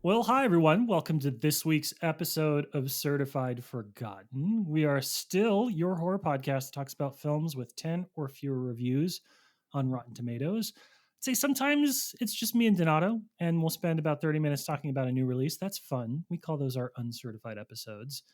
Well, hi everyone. Welcome to this week's episode of Certified Forgotten. We are still your horror podcast that talks about films with 10 or fewer reviews on Rotten Tomatoes. I'd say sometimes it's just me and Donato, and we'll spend about 30 minutes talking about a new release. That's fun. We call those our uncertified episodes.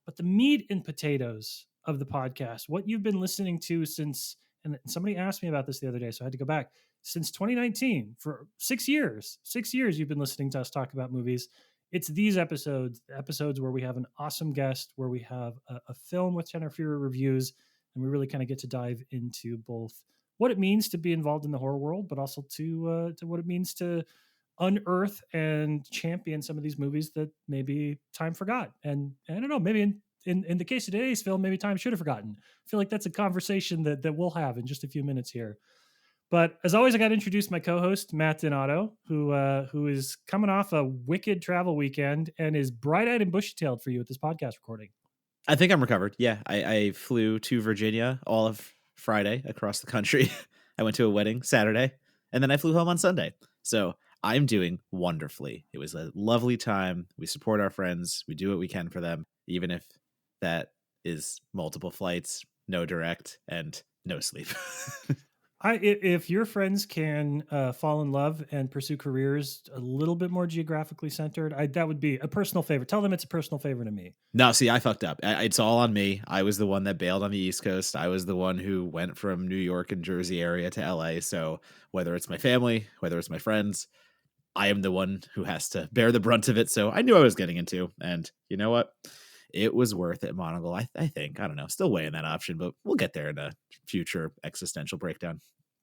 But the meat and potatoes of the podcast, what you've been listening to since, and somebody asked me about this the other day, so I had to go back since 2019 for 6 years. 6 years you've been listening to us talk about movies. It's these episodes where we have an awesome guest, where we have a film with 10 or fewer reviews, and we really kind of get to dive into both what it means to be involved in the horror world, but also to what it means to unearth and champion some of these movies that maybe time forgot. And I don't know, maybe in the case of today's film, maybe time should have forgotten. I feel like that's a conversation that we'll have in just a few minutes here. But as always, I got to introduce my co-host Matt Donato, who is coming off a wicked travel weekend and is bright-eyed and bushy-tailed for you at this podcast recording. I think I'm recovered. Yeah, I flew to Virginia all of Friday across the country. I went to a wedding Saturday, and then I flew home on Sunday. So I'm doing wonderfully. It was a lovely time. We support our friends. We do what we can for them, even if that is multiple flights, no direct, and no sleep. If your friends can fall in love and pursue careers a little bit more geographically centered, that would be a personal favor. Tell them it's a personal favor to me. No, see, I fucked up. It's all on me. I was the one that bailed on the East Coast. I was the one who went from New York and Jersey area to LA. So whether it's my family, whether it's my friends, I am the one who has to bear the brunt of it. So I knew I was getting into. And you know what? It was worth it, Monocle. I think. I don't know. Still weighing that option, but we'll get there in a future existential breakdown.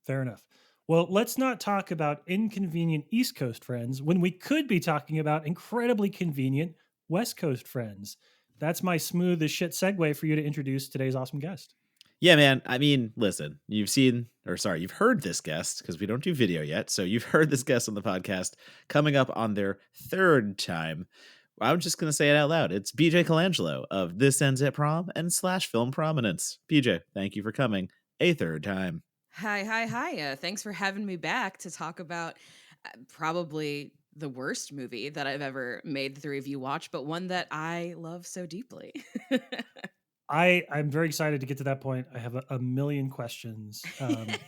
Fair enough. Well, let's not talk about inconvenient East Coast friends when we could be talking about incredibly convenient West Coast friends. That's my smooth as shit segue for you to introduce today's awesome guest. Yeah, man. I mean, listen, you've heard this guest because we don't do video yet. So you've heard this guest on the podcast coming up on their third time. I'm just going to say it out loud. It's BJ Colangelo of This Ends At Prom and / Film Prominence. BJ, thank you for coming a third time. Hi. Thanks for having me back to talk about probably the worst movie that I've ever made the three of you watch, but one that I love so deeply. I'm very excited to get to that point. I have a million questions. But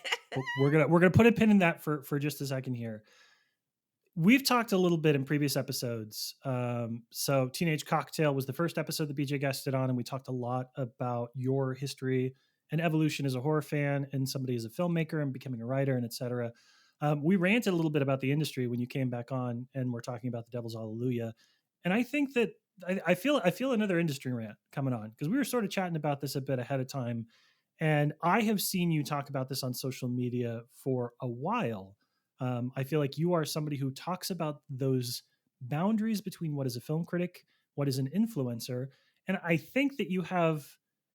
we're gonna put a pin in that for just a second here. We've talked a little bit in previous episodes. So Teenage Cocktail was the first episode that BJ guested on, and we talked a lot about your history and evolution as a horror fan and somebody as a filmmaker and becoming a writer and etc. We ranted a little bit about the industry when you came back on, and we're talking about The Devil's Hallelujah. And I think that I feel another industry rant coming on, because we were sort of chatting about this a bit ahead of time, and I have seen you talk about this on social media for a while. I feel like you are somebody who talks about those boundaries between what is a film critic, what is an influencer, and I think that you have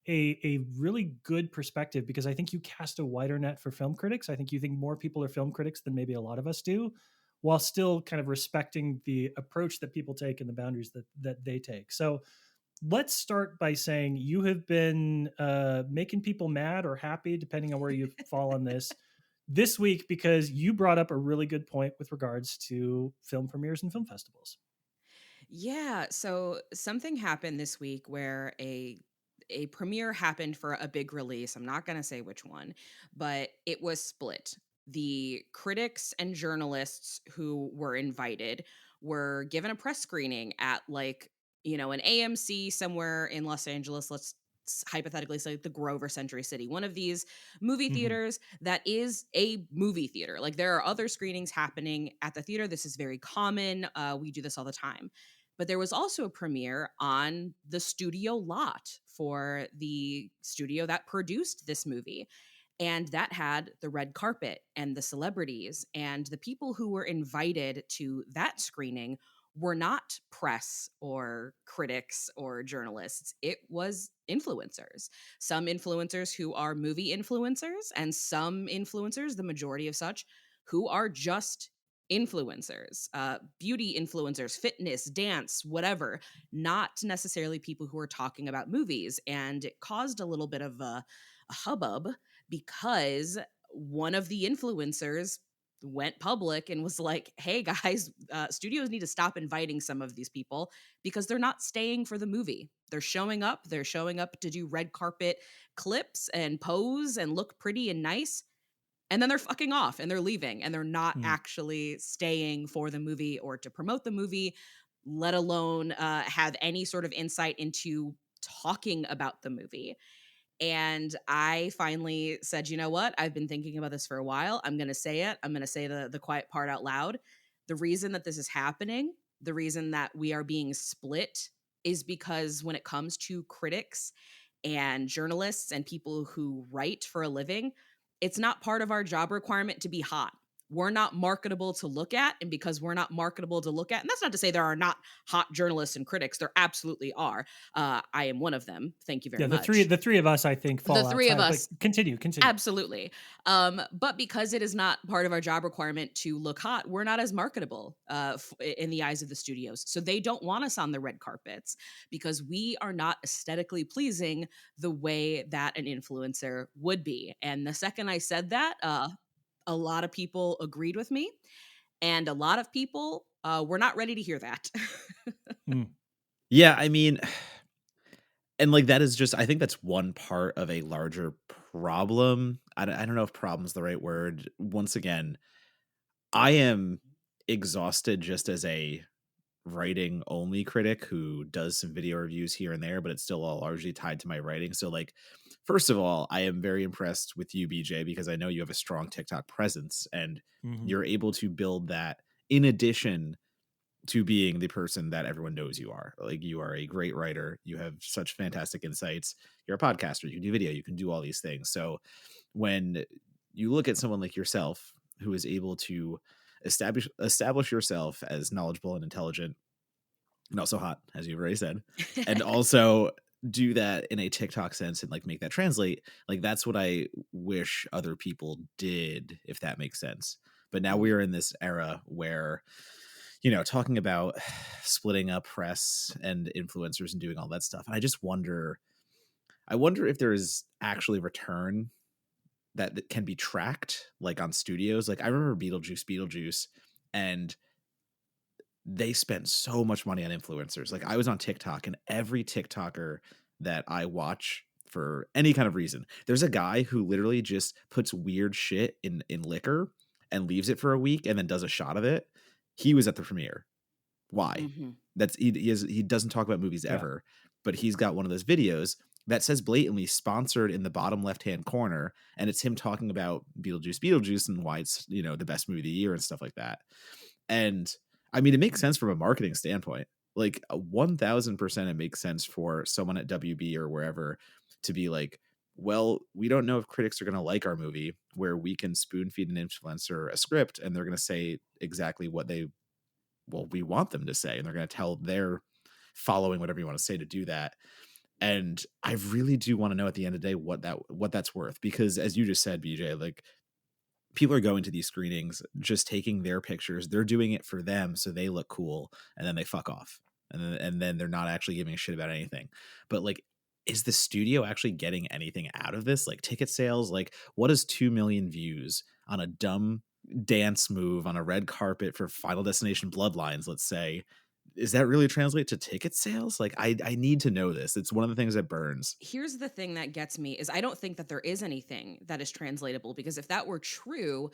a really good perspective, because I think you cast a wider net for film critics. I think you think more people are film critics than maybe a lot of us do, while still kind of respecting the approach that people take and the boundaries that they take. So let's start by saying you have been making people mad or happy, depending on where you fall on this week, because you brought up a really good point with regards to film premieres and film festivals. Yeah, so something happened this week where a premiere happened for a big release. I'm not going to say which one, but it was split. The critics and journalists who were invited were given a press screening at an AMC somewhere in Los Angeles. Let's hypothetically say the Grove or Century City, one of these movie Mm-hmm. theaters that is a movie theater. Like, there are other screenings happening at the theater. This is very common. We do this all the time. But there was also a premiere on the studio lot for the studio that produced this movie. And that had the red carpet and the celebrities, and the people who were invited to that screening were not press or critics or journalists. It was influencers. Some influencers who are movie influencers, and some influencers, the majority of such, who are just influencers, beauty influencers, fitness, dance, whatever, not necessarily people who are talking about movies. And it caused a little bit of a hubbub, because one of the influencers went public and was like, hey guys, studios need to stop inviting some of these people because they're not staying for the movie. They're showing up to do red carpet clips and pose and look pretty and nice, and then they're fucking off and they're leaving and they're not Mm. actually staying for the movie or to promote the movie, let alone have any sort of insight into talking about the movie. And I finally said, you know what? I've been thinking about this for a while. I'm going to say it. I'm going to say the quiet part out loud. The reason that this is happening, the reason that we are being split, is because when it comes to critics and journalists and people who write for a living, it's not part of our job requirement to be hot. We're not marketable to look at. And because we're not marketable to look at, and that's not to say there are not hot journalists and critics, there absolutely are. I am one of them. Thank you very Yeah, much. the three of us, I think, The fall three of outside. But us, continue. absolutely. But because it is not part of our job requirement to look hot, we're not as marketable in the eyes of the studios. So they don't want us on the red carpets because we are not aesthetically pleasing the way that an influencer would be. And the second I said that, a lot of people agreed with me, and a lot of people were not ready to hear that. Mm. Yeah, I mean, and like that is just, I think that's one part of a larger problem. I don't know if problem's the right word. Once again, I am exhausted just as a writing only critic who does some video reviews here and there, but it's still all largely tied to my writing. So, like, first of all, I am very impressed with you, BJ, because I know you have a strong TikTok presence and Mhm. you're able to build that in addition to being the person that everyone knows you are. Like, you are a great writer. You have such fantastic insights. You're a podcaster. You can do video. You can do all these things. So when you look at someone like yourself who is able to establish yourself as knowledgeable and intelligent and also hot, as you've already said, and also do that in a TikTok sense and like make that translate, like that's what I wish other people did, if that makes sense. But now we Mhm. are in this era where, you know, talking about splitting up press and influencers and doing all that stuff. And I just wonder, I wonder if there is actually return that can be tracked, like on studios. Like I remember Beetlejuice, and they spent so much money on influencers. Like I was on TikTok, and every TikToker that I watch for any kind of reason, there's a guy who literally just puts weird shit in liquor and leaves it for a week and then does a shot of it. He was at the premiere. Why? Mhm. That's he doesn't talk about movies Yeah. ever, but he's got one of those videos that says blatantly sponsored in the bottom left-hand corner, and it's him talking about Beetlejuice and why it's, you know, the best movie of the year and stuff like that. And I mean, it makes sense from a marketing standpoint. Like 1000% it makes sense for someone at WB or wherever to be like, well, we don't know if critics are going to like our movie, where we can spoon feed an influencer a script and they're going to say exactly what we want them to say, and they're going to tell their following whatever you want to say to do that. And I really do want to know at the end of the day what that's worth, because as you just said, BJ, like people are going to these screenings just taking their pictures, they're doing it for them so they look cool, and then they fuck off, and then they're not actually giving a shit about anything. But like, is the studio actually getting anything out of this? Like ticket sales? Like, what is 2 million views on a dumb dance move on a red carpet for Final Destination Bloodlines, let's say? Is that really translate to ticket sales? Like, I need to know this. It's one of the things that burns. Here's the thing that gets me is I don't think that there is anything that is translatable, because if that were true,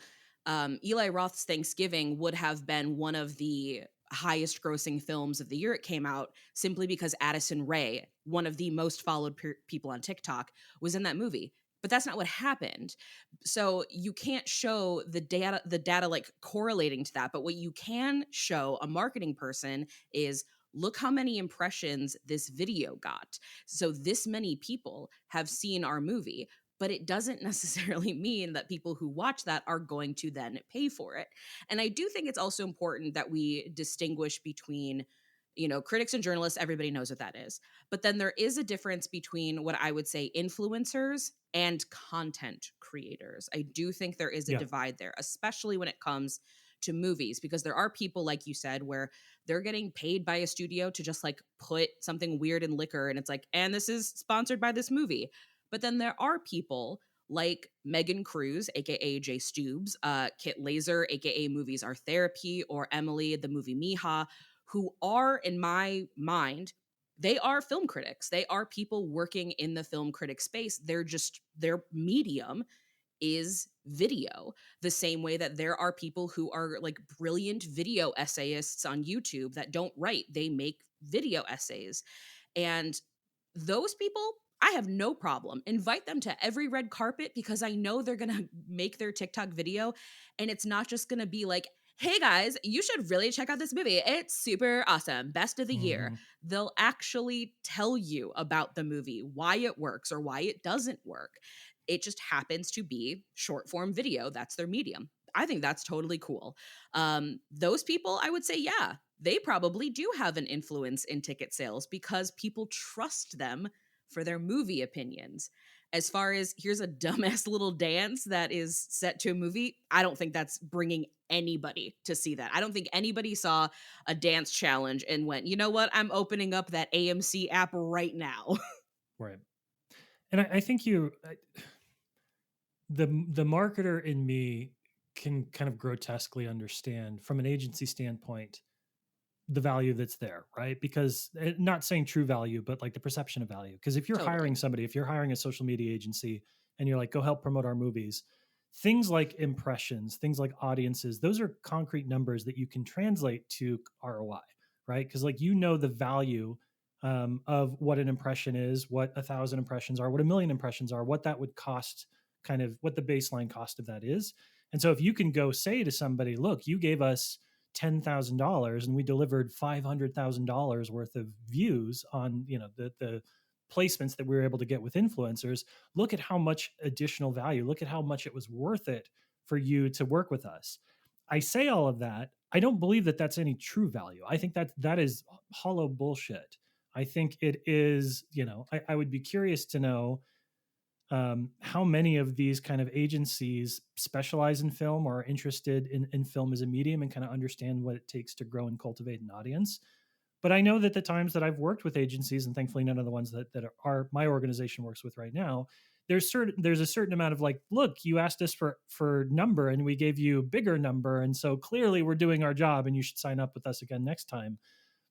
Eli Roth's Thanksgiving would have been one of the highest grossing films of the year it came out, simply because Addison Rae, one of the most followed people on TikTok, was in that movie. But that's not what happened. So you can't show the data like correlating to that. But what you can show a marketing person is, look how many impressions this video got. So this many people have seen our movie, but it doesn't necessarily mean that people who watch that are going to then pay for it. And I do think it's also important that we distinguish between, critics and journalists. Everybody knows what that is. But then there is a difference between what I would say influencers and content creators. I do think there is a Yeah. divide there, especially when it comes to movies, because there are people, like you said, where they're getting paid by a studio to just like put something weird in liquor and it's like, and this is sponsored by this movie. But then there are people like Megan Cruz, aka Jay Stubes, Kit Laser, aka Movies Are Therapy, or Emily, the movie Miha, who are, in my mind, they are film critics. They are people working in the film critic space. They're just, their medium is video, the same way that there are people who are like brilliant video essayists on YouTube that don't write, they make video essays. And those people, I have no problem. Invite them to every red carpet because I know they're going to make their TikTok video and it's not just going to be like, hey guys, you should really check out this movie. It's super awesome. Best of the year. Mhm. They'll actually tell you about the movie, why it works or why it doesn't work. It just happens to be short form video. That's their medium. I think that's totally cool. Those people, I would say, yeah, they probably do have an influence in ticket sales because people trust them for their movie opinions. As far as here's a dumbass little dance that is set to a movie, I don't think that's bringing anybody to see that. I don't think anybody saw a dance challenge and went, you know what? I'm opening up that AMC app right now. Right. And I think the marketer in me can kind of grotesquely understand from an agency standpoint the value that's there, right? Because not saying true value, but like the perception of value. Because if you're Totally. hiring somebody, if you're hiring a social media agency and you're like, go help promote our movies, things like impressions, things like audiences, those are concrete numbers that you can translate to ROI, right? Because like the value of what an impression is, what 1,000 impressions are, what 1,000,000 impressions are, what that would cost, kind of what the baseline cost of that is. And so if you can go say to somebody, look, you gave us $10,000 and we delivered $500,000 worth of views on the placements that we were able to get with influencers. Look at how much additional value, look at how much it was worth it for you to work with us. I say all of that, I don't believe that that's any true value. I think that is hollow bullshit. I think it is, I would be curious to know how many of these kind of agencies specialize in film or are interested in film as a medium and kind of understand what it takes to grow and cultivate an audience. But I know that the times that I've worked with agencies, and thankfully none of the ones that are my organization works with right now, there's a certain amount of like, look, you asked us for number and we gave you bigger number, and so clearly we're doing our job and you should sign up with us again next time.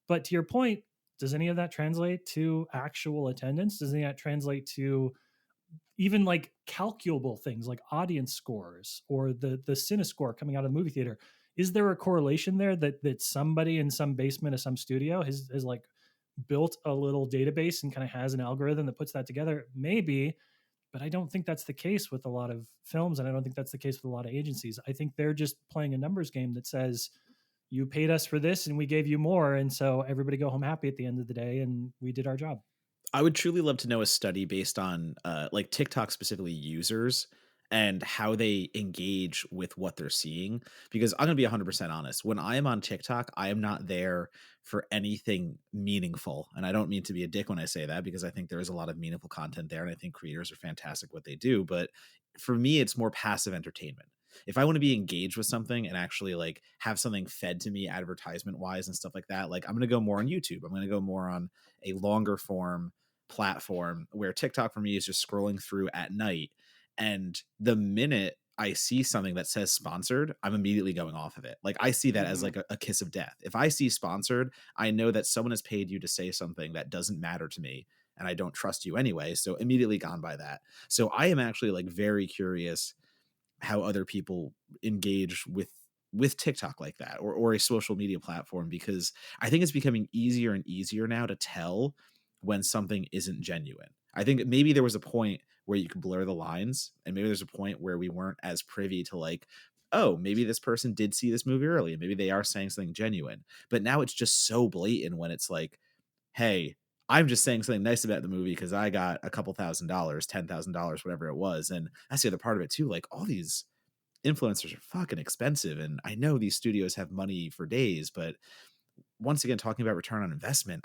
But to your point, does any of that translate to actual attendance? Does any of that translate to even like calculable things like audience scores or the CineScore coming out of the movie theater? Is there a correlation there that somebody in some basement of some studio has like built a little database and kind of has an algorithm that puts that together? Maybe, but I don't think that's the case with a lot of films, and I don't think that's the case with a lot of agencies. I think they're just playing a numbers game that says, you paid us for this and we gave you more, and so everybody go home happy at the end of the day, and we did our job. I would truly love to know a study based on like TikTok specifically users and how they engage with what they're seeing. Because I'm going to be 100% honest. When I am on TikTok, I am not there for anything meaningful. And I don't mean to be a dick when I say that, because I think there is a lot of meaningful content there. And I think creators are fantastic what they do. But for me, it's more passive entertainment. If I want to be engaged with something and actually like have something fed to me advertisement wise and stuff like that, like I'm going to go more on YouTube. I'm going to go more on a longer form platform, where TikTok for me is just scrolling through at night. And the minute I see something that says sponsored, I'm immediately going off of it. Like I see that as like a kiss of death. If I see sponsored, I know that someone has paid you to say something that doesn't matter to me and I don't trust you anyway. So immediately gone by that. So I am actually like very curious how other people engage with TikTok like that, or a social media platform, because I think it's becoming easier and easier now to tell when something isn't genuine. I think maybe there was a point where you could blur the lines, and maybe there's a point where we weren't as privy to like, oh, maybe this person did see this movie early and maybe they are saying something genuine. But now it's just so blatant when it's like, hey, I'm just saying something nice about the movie because I got a couple $1,000, $10,000, whatever it was. And that's the other part of it too. Like all these influencers are fucking expensive. And I know these studios have money for days, but once again, talking about return on investment,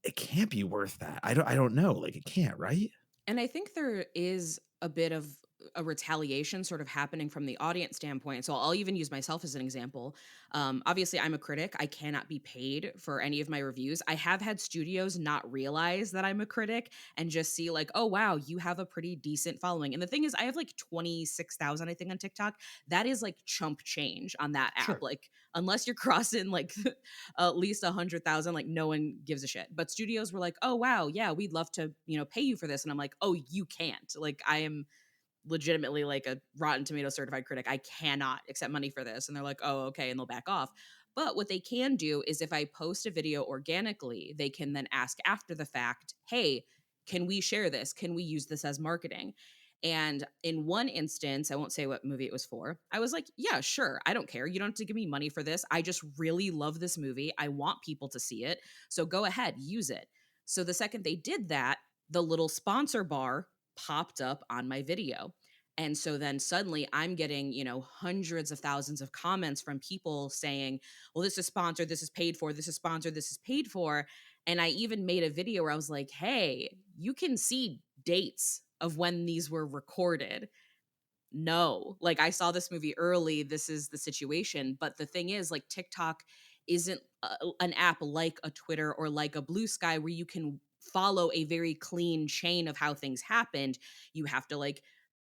it can't be worth that. I don't know. Like it can't, right? And I think there is a bit of a retaliation sort of happening from the audience standpoint. So I'll even use myself as an example. Obviously, I'm a critic. I cannot be paid for any of my reviews. I have had studios not realize that I'm a critic and just see like, oh wow, you have a pretty decent following. And the thing is, I have like 26,000, I think, on TikTok. That is like chump change on that app. Sure. Like unless you're crossing like at least 100,000, like no one gives a shit. But studios were like, oh wow, yeah, we'd love to, pay you for this. And I'm like, oh, you can't. Like I am legitimately like a Rotten Tomato certified critic. I cannot accept money for this. And they're like, oh, okay. And they'll back off. But what they can do is if I post a video organically, they can then ask after the fact, hey, can we share this? Can we use this as marketing? And in one instance, I won't say what movie it was for, I was like, yeah, sure. I don't care. You don't have to give me money for this. I just really love this movie. I want people to see it. So go ahead, use it. So the second they did that, the little sponsor bar popped up on my video. And so then suddenly I'm getting, hundreds of thousands of comments from people saying, well, this is sponsored, this is paid for, this is sponsored, this is paid for. And I even made a video where I was like, hey, you can see dates of when these were recorded. No, like I saw this movie early. This is the situation. But the thing is, like, TikTok isn't an app like a Twitter or like a Blue Sky where you can follow a very clean chain of how things happened. You have to like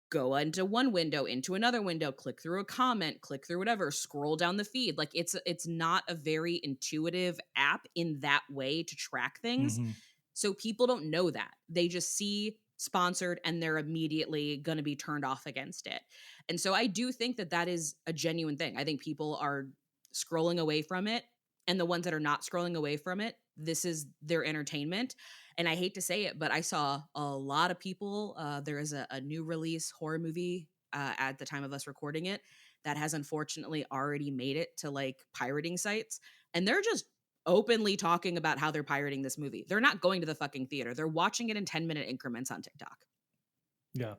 go into one window, into another window, click through a comment, click through whatever, scroll down the feed. Like it's not a very intuitive app in that way to track things. Hmm. So people don't know that. They just see sponsored and they're immediately going to be turned off against it. And so I do think that that is a genuine thing. I think people are scrolling away from it. And the ones that are not scrolling away from it, this is their entertainment. And I hate to say it, but I saw a lot of people. There is a new release horror movie at the time of us recording it that has unfortunately already made it to like pirating sites. And they're just openly talking about how they're pirating this movie. They're not going to the fucking theater. They're watching it in 10-minute increments on TikTok. Yeah.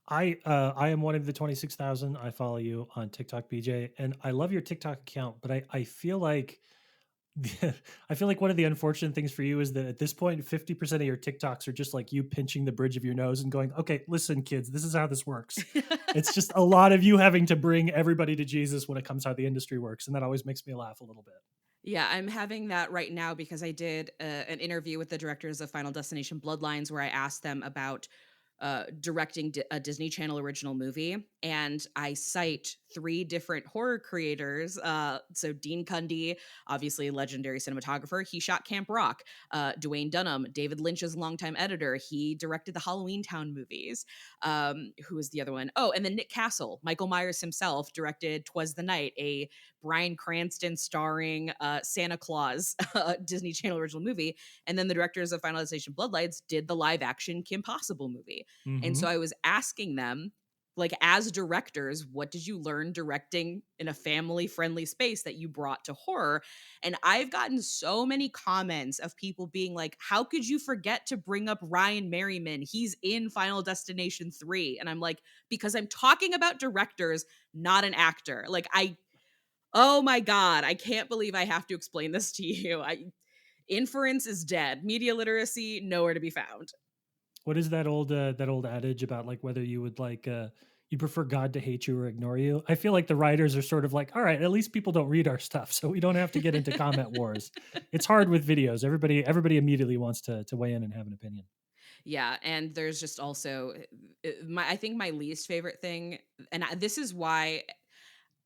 I am one of the 26,000. I follow you on TikTok, BJ, and I love your TikTok account, but I feel like I feel like one of the unfortunate things for you is that at this point, 50% of your TikToks are just like you pinching the bridge of your nose and going, okay, listen, kids, this is how this works. It's just a lot of you having to bring everybody to Jesus when it comes to how the industry works. And that always makes me laugh a little bit. Yeah, I'm having that right now because I did an interview with the directors of Final Destination Bloodlines where I asked them about directing a Disney Channel original movie. And I cite 3 different horror creators. So Dean Cundy, obviously legendary cinematographer, he shot Camp Rock. Dwayne Dunham, David Lynch's longtime editor, he directed the Halloween Town movies. Who was the other one? Oh, and then Nick Castle, Michael Myers himself, directed 'Twas the Night, a Bryan Cranston starring Santa Claus Disney Channel original movie. And then the directors of Final Destination Bloodlines did the live action Kim Possible movie. And Mm-hmm. so I was asking them, like, as directors, what did you learn directing in a family friendly space that you brought to horror? And I've gotten so many comments of people being like, how could you forget to bring up Ryan Merriman? He's in Final Destination 3. And I'm like, because I'm talking about directors, not an actor. Like, oh my God, I can't believe I have to explain this to you. Inference is dead. Media literacy, nowhere to be found. What is that old adage about like whether you would like you prefer God to hate you or ignore you? I feel like the writers are sort of like, all right, at least people don't read our stuff, so we don't have to get into comment wars. It's hard with videos. Everybody immediately wants to weigh in and have an opinion. Yeah, and there's just also I think my least favorite thing, and this is why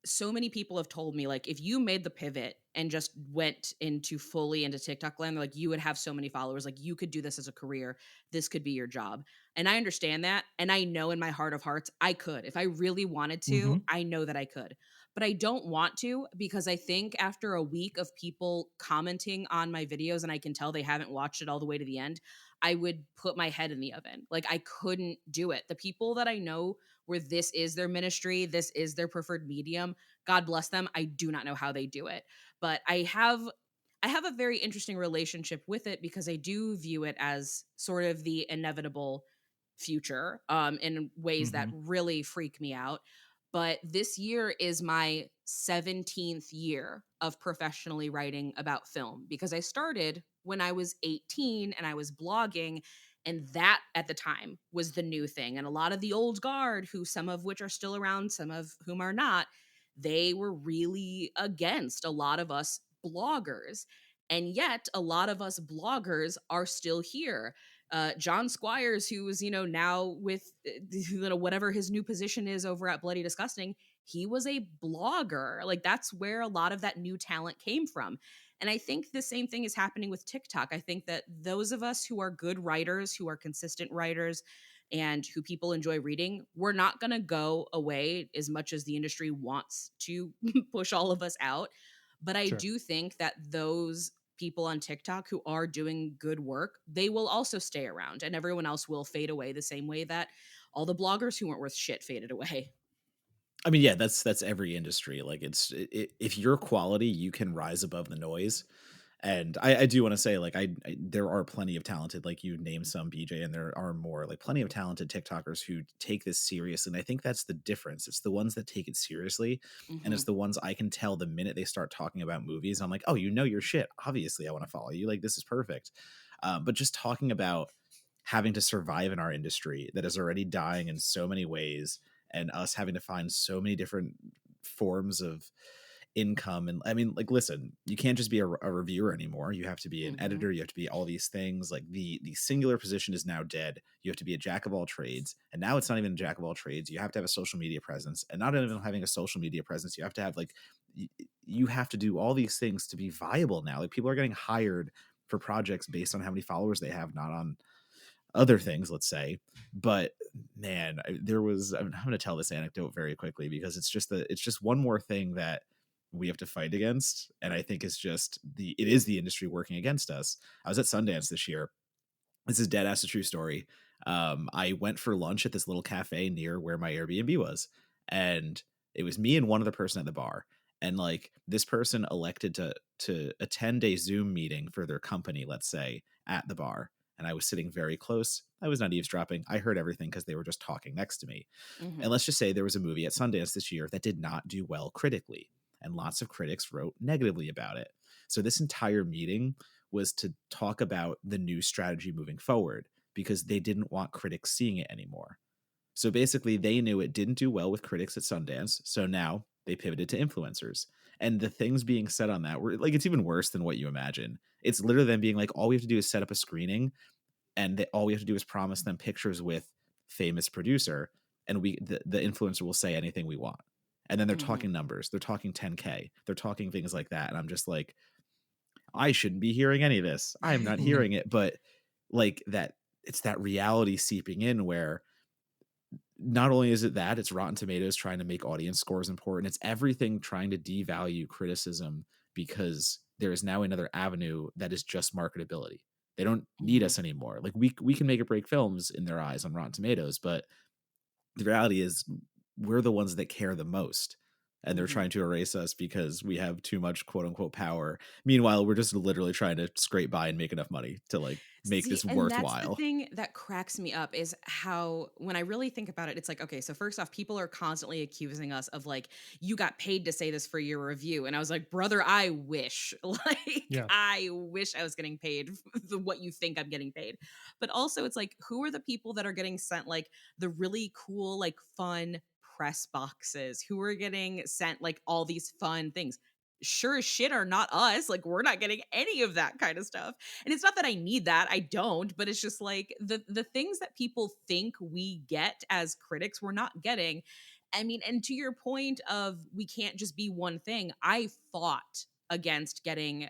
so many people have told me, like, if you made the pivot and just went into fully into TikTok land, like, you would have so many followers. Like, you could do this as a career. This could be your job. And I understand that. And I know in my heart of hearts, I could. If I really wanted to, Mm-hmm. I know that I could. But I don't want to because I think after a week of people commenting on my videos and I can tell they haven't watched it all the way to the end, I would put my head in the oven. Like, I couldn't do it. The people that I know where this is their ministry, this is their preferred medium, God bless them. I do not know how they do it. But I have a very interesting relationship with it because I do view it as sort of the inevitable future in ways that Mm-hmm. really freak me out. But this year is my 17th year of professionally writing about film because I started when I was 18 and I was blogging. And that at the time was the new thing. And a lot of the old guard, who some of which are still around, some of whom are not, they were really against a lot of us bloggers. And yet, a lot of us bloggers are still here. John Squires, who is, now with, whatever his new position is over at Bloody Disgusting, he was a blogger. Like, that's where a lot of that new talent came from. And I think the same thing is happening with TikTok. I think that those of us who are good writers, who are consistent writers, and who people enjoy reading, we're not going to go away as much as the industry wants to push all of us out. But I Sure. do think that those people on TikTok who are doing good work, they will also stay around, and everyone else will fade away the same way that all the bloggers who weren't worth shit faded away. I mean, yeah, that's every industry. Like, if you're quality, you can rise above the noise. And I do want to say, like, there are plenty of talented, like you named some, BJ, and there are more, like, plenty of talented TikTokers who take this serious. And I think that's the difference. It's the ones that take it seriously. And Hmm. it's the ones I can tell the minute they start talking about movies. I'm like, oh, you know your shit. Obviously, I want to follow you. Like, this is perfect. But just talking about having to survive in our industry that is already dying in so many ways, and us having to find so many different forms of income. And I mean, like, listen, you can't just be a reviewer anymore. You have to be an Hmm. editor. You have to be all these things. Like, the singular position is now dead. You have to be a jack of all trades. And now it's not even a jack of all trades. You have to have a social media presence. And not even having a social media presence, you have to have, like, you have to do all these things to be viable now. Like, people are getting hired for projects based on how many followers they have, not on other things, let's say. But man, I'm going to tell this anecdote very quickly, because it's just one more thing that we have to fight against. And I think it is the industry working against us. I was at Sundance this year. This is dead ass a true story. I went for lunch at this little cafe near where my Airbnb was, and it was me and one other person at the bar. And, like, this person elected to attend a Zoom meeting for their company, let's say, at the bar. And I was sitting very close. I was not eavesdropping. I heard everything because they were just talking next to me. Hmm. And let's just say there was a movie at Sundance this year that did not do well critically, and lots of critics wrote negatively about it. So this entire meeting was to talk about the new strategy moving forward, because they didn't want critics seeing it anymore. So basically, they knew it didn't do well with critics at Sundance. So now they pivoted to influencers. And the things being said on that were, like, it's even worse than what you imagine. It's literally them being like, all we have to do is set up a screening, and all we have to do is promise them pictures with famous producer, and the influencer will say anything we want. And then they're Hmm. talking numbers. They're talking 10K. They're talking things like that. And I'm just like, I shouldn't be hearing any of this. I am not Mhm. hearing it. But, like, that, it's that reality seeping in, where not only is it that, it's Rotten Tomatoes trying to make audience scores important. It's everything trying to devalue criticism, because there is now another avenue that is just marketability. They don't need Hmm. us anymore. Like, we can make or break films in their eyes on Rotten Tomatoes, but the reality is we're the ones that care the most. And they're Hmm. trying to erase us because we have too much quote unquote power. Meanwhile, we're just literally trying to scrape by and make enough money to, like, make See, this and that's the worthwhile. thing that cracks me up is how, when I really think about it, it's like, okay, so first off, people are constantly accusing us of, like, you got paid to say this for your review. And I was like, brother, I wish. Like, Yeah. I wish I was getting paid what you think I'm getting paid. But also, it's like, who are the people that are getting sent, like, the really cool, like, fun press boxes? Who are getting sent, like, all these fun things? Sure as shit are not us. Like, we're not getting any of that kind of stuff. And it's not that I need that, I don't, but it's just like the things that people think we get as critics, we're not getting. I mean, and to your point of we can't just be one thing, I fought against getting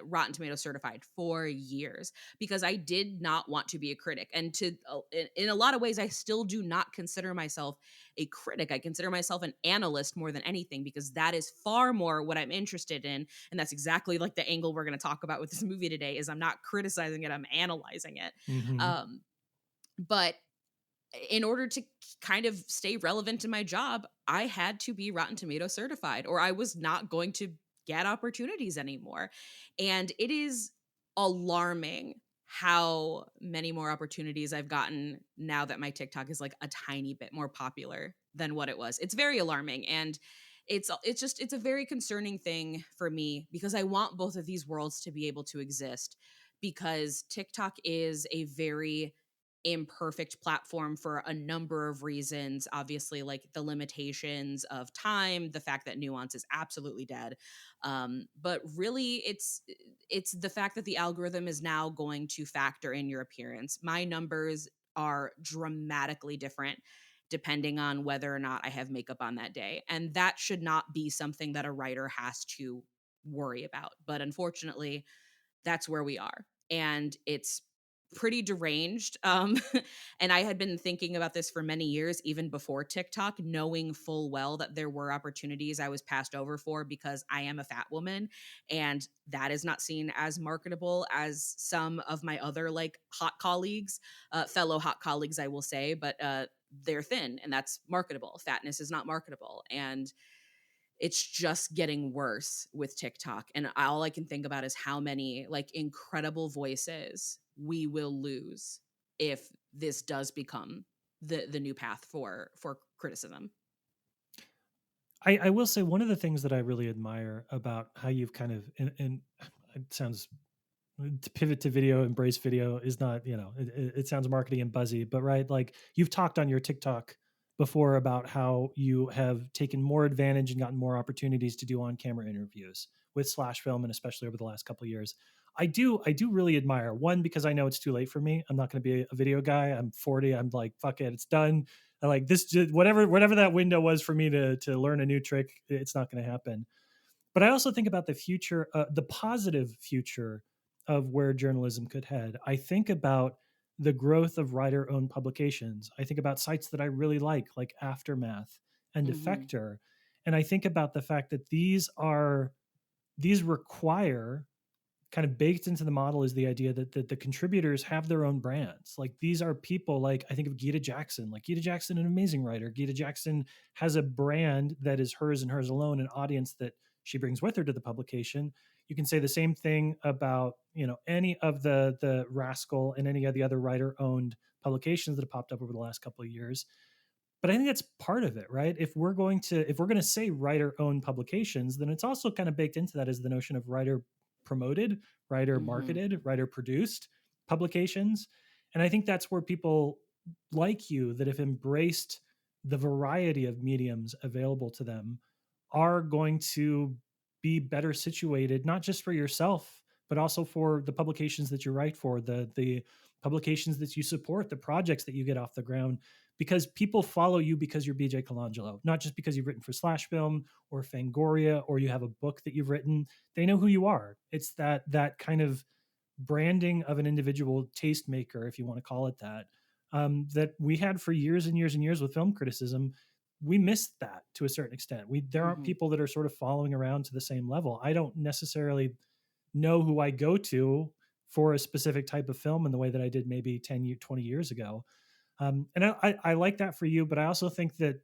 Rotten Tomato certified for years because I did not want to be a critic. And in a lot of ways, I still do not consider myself a critic. I consider myself an analyst more than anything because that is far more what I'm interested in, and that's exactly like the angle we're going to talk about with this movie today. Is I'm not criticizing it, I'm analyzing it. Mhm. Um but in order to kind of stay relevant in my job, I had to be Rotten Tomato certified or I was not going to get opportunities anymore. And it is alarming how many more opportunities I've gotten now that my TikTok is like a tiny bit more popular than what it was. It's very alarming, and it's a very concerning thing for me because I want both of these worlds to be able to exist, because TikTok is a very imperfect platform for a number of reasons. Obviously, like the limitations of time, the fact that nuance is absolutely dead. But really, it's the fact that the algorithm is now going to factor in your appearance. My numbers are dramatically different depending on whether or not I have makeup on that day. And that should not be something that a writer has to worry about. But unfortunately, that's where we are. And it's pretty deranged. And I had been thinking about this for many years, even before TikTok, knowing full well that there were opportunities I was passed over for because I am a fat woman. And that is not seen as marketable as some of my other like hot colleagues, fellow hot colleagues, I will say, but they're thin and that's marketable. Fatness is not marketable. And it's just getting worse with TikTok. And all I can think about is how many like incredible voices we will lose if this does become the new path for criticism. I will say one of the things that I really admire about how you've kind of, and it sounds to pivot to video, embrace video is not, it sounds marketing and buzzy, but right, like you've talked on your TikTok before about how you have taken more advantage and gotten more opportunities to do on-camera interviews with Slash Film, and especially over the last couple of years. I do really admire, one, because I know it's too late for me. I'm not going to be a video guy. I'm 40. I'm like, fuck it, it's done. I like this, whatever that window was for me to learn a new trick, it's not going to happen. But I also think about the future, the positive future of where journalism could head. I think about the growth of writer-owned publications. I think about sites that I really like Aftermath and Mhm. Defector, and I think about the fact that these require, kind of baked into the model is the idea that the contributors have their own brands. Like these are people, like I think of Gita Jackson, an amazing writer. Gita Jackson has a brand that is hers and hers alone, an audience that she brings with her to the publication. You can say the same thing about, any of the Rascal and any of the other writer owned publications that have popped up over the last couple of years. But I think that's part of it, right? If we're going to say writer owned publications, then it's also kind of baked into that as the notion of writer promoted, writer Mhm. marketed, writer produced publications. And I think that's where people like you that have embraced the variety of mediums available to them are going to be better situated, not just for yourself, but also for the publications that you write for, the publications that you support, the projects that you get off the ground, because people follow you because you're BJ Colangelo, not just because you've written for Slash Film or Fangoria or you have a book that you've written. They know who you are. It's that kind of branding of an individual tastemaker, if you want to call it that, that we had for years and years and years with film criticism. We missed that to a certain extent. There aren't Mhm. people that are sort of following around to the same level. I don't necessarily know who I go to for a specific type of film in the way that I did maybe 10, 20 years ago. And I like that for you, but I also think that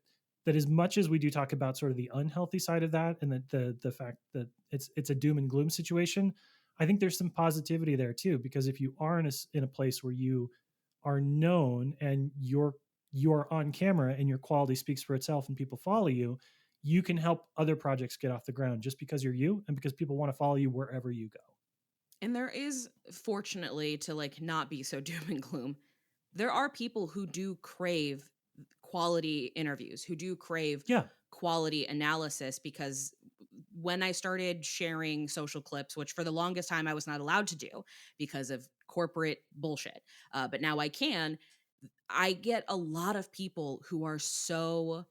as much as we do talk about sort of the unhealthy side of that, and that the fact that it's a doom and gloom situation, I think there's some positivity there too. Because if you are in a place where you are known and you're on camera and your quality speaks for itself and people follow you, you can help other projects get off the ground just because you're you and because people want to follow you wherever you go. And there is, fortunately, to like not be so doom and gloom, there are people who do crave quality interviews, who do crave Yeah. quality analysis, because when I started sharing social clips, which for the longest time I was not allowed to do because of corporate bullshit, but now I can, I get a lot of people who are so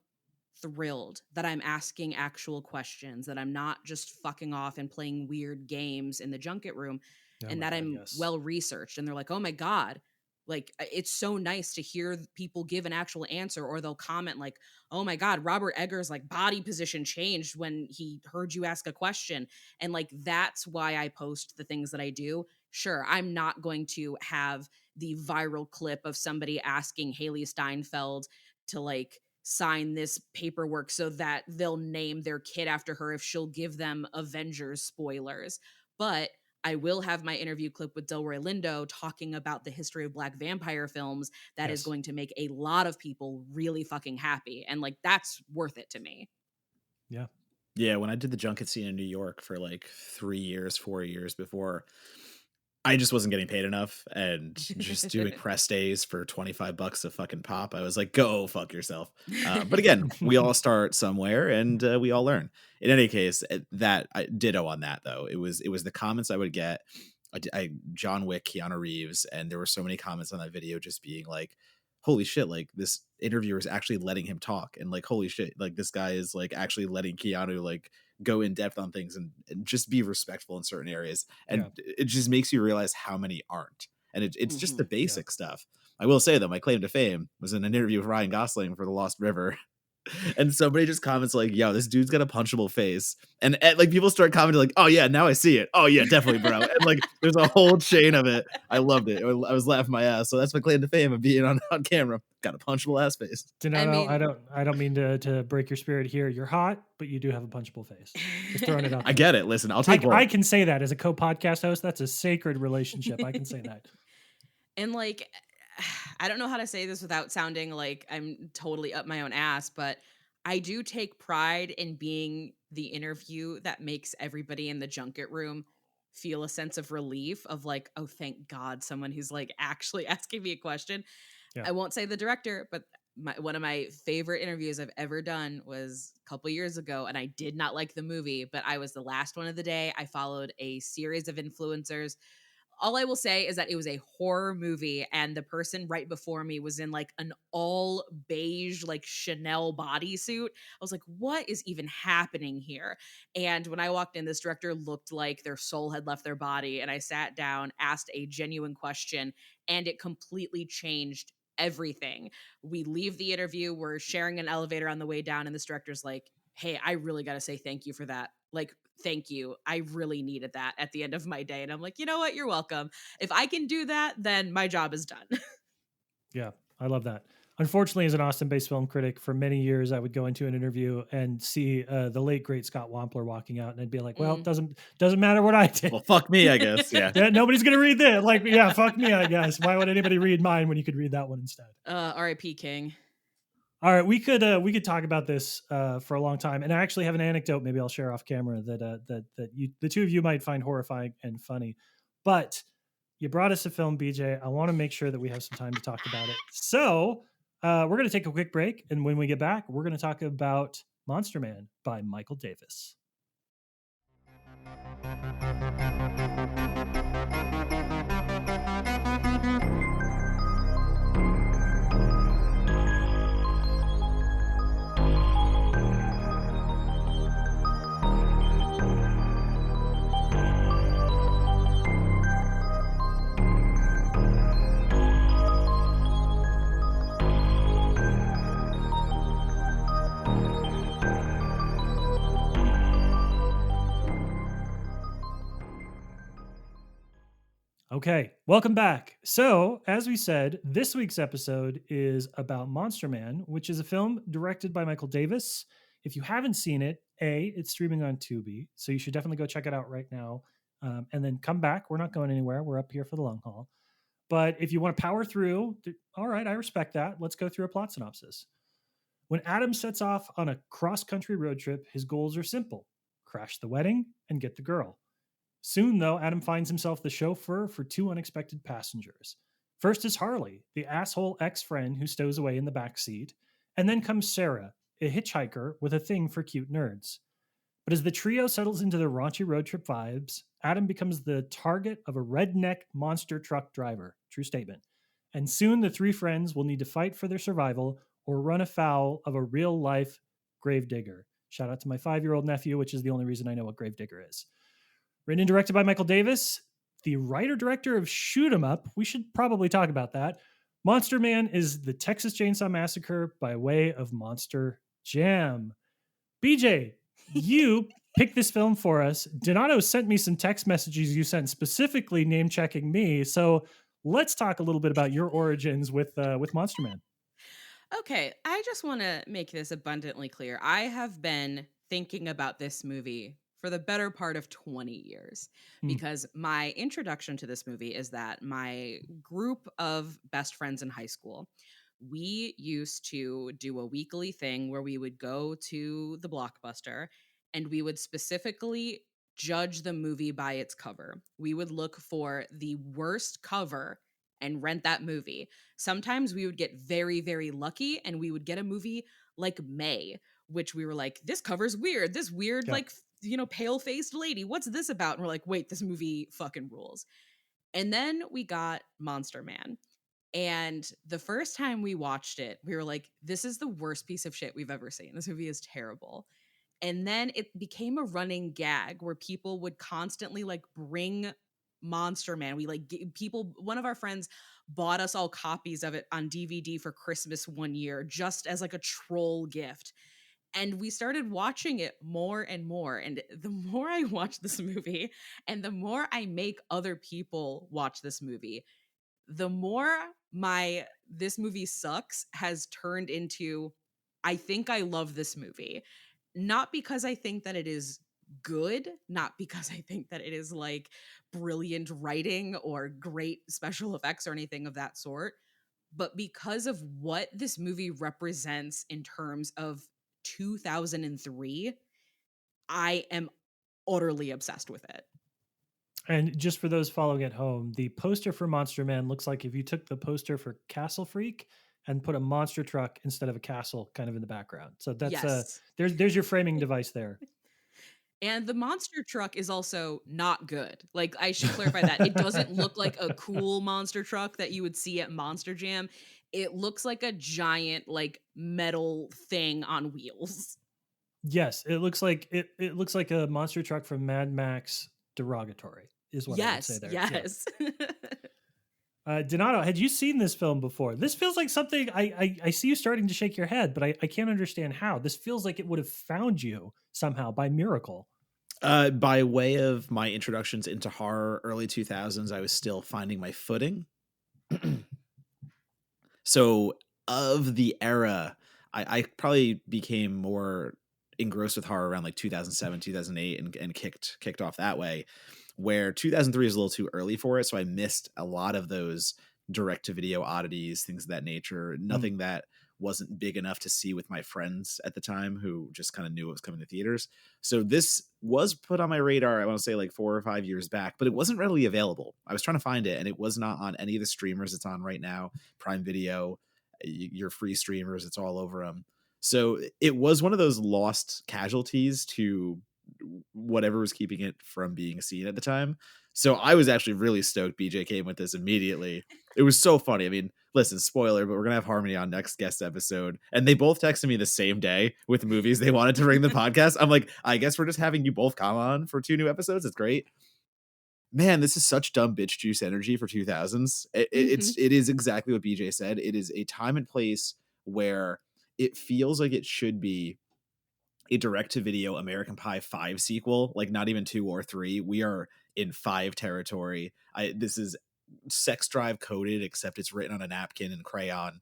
thrilled that I'm asking actual questions, that I'm not just fucking off and playing weird games in the junket room, Oh and my that God. I'm Yes. well researched. And they're like, oh my God, like it's so nice to hear people give an actual answer, or they'll comment like, oh my God, Robert Eggers like body position changed when he heard you ask a question. And like that's why I post the things that I do. Sure, I'm not going to have the viral clip of somebody asking Haley Steinfeld to like sign this paperwork so that they'll name their kid after her if she'll give them Avengers spoilers. But I will have my interview clip with Delroy Lindo talking about the history of Black vampire films that is Yes. going to make a lot of people really fucking happy. And like, that's worth it to me. Yeah. Yeah, when I did the junket scene in New York for like 3 years, 4 years before, I just wasn't getting paid enough, and just doing press days for $25 a fucking pop. I was like, go fuck yourself. But again, we all start somewhere, and we all learn. In any case, that I ditto on that though. It was the comments I would get. John Wick, Keanu Reeves, and there were so many comments on that video just being like, holy shit, like this interviewer is actually letting him talk, and like holy shit, like this guy is like actually letting Keanu like go in depth on things, and just be respectful in certain areas, and it just makes you realize how many aren't, and it's just the basic stuff. I will say though, my claim to fame was in an interview with Ryan Gosling for The Lost River. And somebody just comments like, yo, this dude's got a punchable face, and like people start commenting like, oh yeah, now I see it, oh yeah, definitely, bro. And like there's a whole chain of it. I loved it. I was laughing my ass. So that's my claim to fame of being on camera. Got a punchable ass face. Donato, I don't mean to break your spirit here. You're hot, but you do have a punchable face. Just throwing it out there. I get it. Listen, I'll take both. I can say that as a co-podcast host. That's a sacred relationship. I can say that. And like, I don't know how to say this without sounding like I'm totally up my own ass, but I do take pride in being the interview that makes everybody in the junket room feel a sense of relief of like, oh, thank God, someone who's like actually asking me a question. Yeah. I won't say the director, but one of my favorite interviews I've ever done was a couple years ago, and I did not like the movie, but I was the last one of the day. I followed a series of influencers. All I will say is that it was a horror movie, and the person right before me was in like an all beige, like Chanel bodysuit. I was like, what is even happening here? And when I walked in, this director looked like their soul had left their body. And I sat down, asked a genuine question, and it completely changed everything. We leave the interview, we're sharing an elevator on the way down, and this director's like, hey, I really got to say thank you for that. Like, thank you. I really needed that at the end of my day. And I'm like, you know what? You're welcome. If I can do that, then my job is done. Yeah, I love that. Unfortunately, as an Austin-based film critic, for many years, I would go into an interview and see the late great Scott Wampler walking out, and I'd be like, "Well, it doesn't matter what I did. Well, fuck me, I guess. Yeah, nobody's gonna read this. Like, yeah, fuck me, I guess. Why would anybody read mine when you could read that one instead?" R.I.P. King. All right, we could talk about this for a long time, and I actually have an anecdote. Maybe I'll share off camera that the two of you might find horrifying and funny, but you brought us a film, BJ. I want to make sure that we have some time to talk about it. So we're going to take a quick break. And when we get back, we're going to talk about Monster Man by Michael Davis. Okay, welcome back. So, as we said, this week's episode is about Monster Man, which is a film directed by Michael Davis. If you haven't seen it, it's streaming on Tubi, so you should definitely go check it out right now. And then come back. We're not going anywhere. We're up here for the long haul. But if you want to power through, all right, I respect that. Let's go through a plot synopsis. When Adam sets off on a cross-country road trip, his goals are simple: crash the wedding and get the girl. Soon, though, Adam finds himself the chauffeur for two unexpected passengers. First is Harley, the asshole ex-friend who stows away in the back seat, and then comes Sarah, a hitchhiker with a thing for cute nerds. But as the trio settles into their raunchy road trip vibes, Adam becomes the target of a redneck monster truck driver. True statement. And soon the three friends will need to fight for their survival or run afoul of a real-life gravedigger. Shout out to my 5-year-old nephew, which is the only reason I know what gravedigger is. Written and directed by Michael Davis, the writer-director of Shoot 'Em Up. We should probably talk about that. Monster Man is the Texas Chainsaw Massacre by way of Monster Jam. BJ, you picked this film for us. Donato sent me some text messages you sent specifically name-checking me. So let's talk a little bit about your origins with Monster Man. Okay, I just want to make this abundantly clear. I have been thinking about this movie for the better part of 20 years because my introduction to this movie is that my group of best friends in high school, we used to do a weekly thing where we would go to the Blockbuster and we would specifically judge the movie by its cover. We would look for the worst cover and rent that movie. Sometimes we would get very, very lucky and we would get a movie like May, which we were like, this cover's weird. This weird, Yep. like, pale faced lady. What's this about? And we're like, wait, this movie fucking rules. And then we got Monster Man. And the first time we watched it, we were like, this is the worst piece of shit we've ever seen. This movie is terrible. And then it became a running gag where people would constantly like bring Monster Man. We like people, one of our friends bought us all copies of it on DVD for Christmas one year just as like a troll gift. And we started watching it more and more. And the more I watch this movie and the more I make other people watch this movie, the more my this movie sucks has turned into I think I love this movie. Not because I think that it is good, not because I think that it is like brilliant writing or great special effects or anything of that sort, but because of what this movie represents in terms of 2003, I am utterly obsessed with it. And just for those following at home, the poster for Monster Man looks like if you took the poster for Castle Freak and put a monster truck instead of a castle kind of in the background. So that's Yes. there's your framing device there. And the monster truck is also not good. Like, I should clarify that. It doesn't look like a cool monster truck that you would see at Monster Jam. It looks like a giant, like, metal thing on wheels. Yes, it looks like it looks like a monster truck from Mad Max derogatory is what I would say Yes, there. yes. Donato, had you seen this film before? This feels like something I see you starting to shake your head, but I can't understand how. This feels like it would have found you somehow by miracle. By way of my introductions into horror, early 2000s, I was still finding my footing. So of the era, I probably became more engrossed with horror around like 2007, 2008 and kicked off that way, where 2003 is a little too early for it. So I missed a lot of those direct to video oddities, things of that nature. Nothing that wasn't big enough to see with my friends at the time who just kind of knew it was coming to theaters. So this was put on my radar, I want to say like 4 or 5 years back, but it wasn't readily available. I was trying to find it and it was not on any of the streamers it's on right now. Prime Video, your free streamers, it's all over them. So it was one of those lost casualties to whatever was keeping it from being seen at the time. So I was actually really stoked BJ came with this immediately. It was so funny. I mean, listen, spoiler, but we're going to have Harmony on next guest episode. And they both texted me the same day with movies they wanted to bring the podcast. I'm like, I guess we're just having you both come on for 2 new episodes. It's great. Man, this is such dumb bitch juice energy for 2000s. It is exactly what BJ said. It is a time and place where it feels like it should be a direct-to-video American Pie 5 sequel, like not even 2 or 3. We are in 5 territory. This is sex drive coded, except it's written on a napkin in crayon.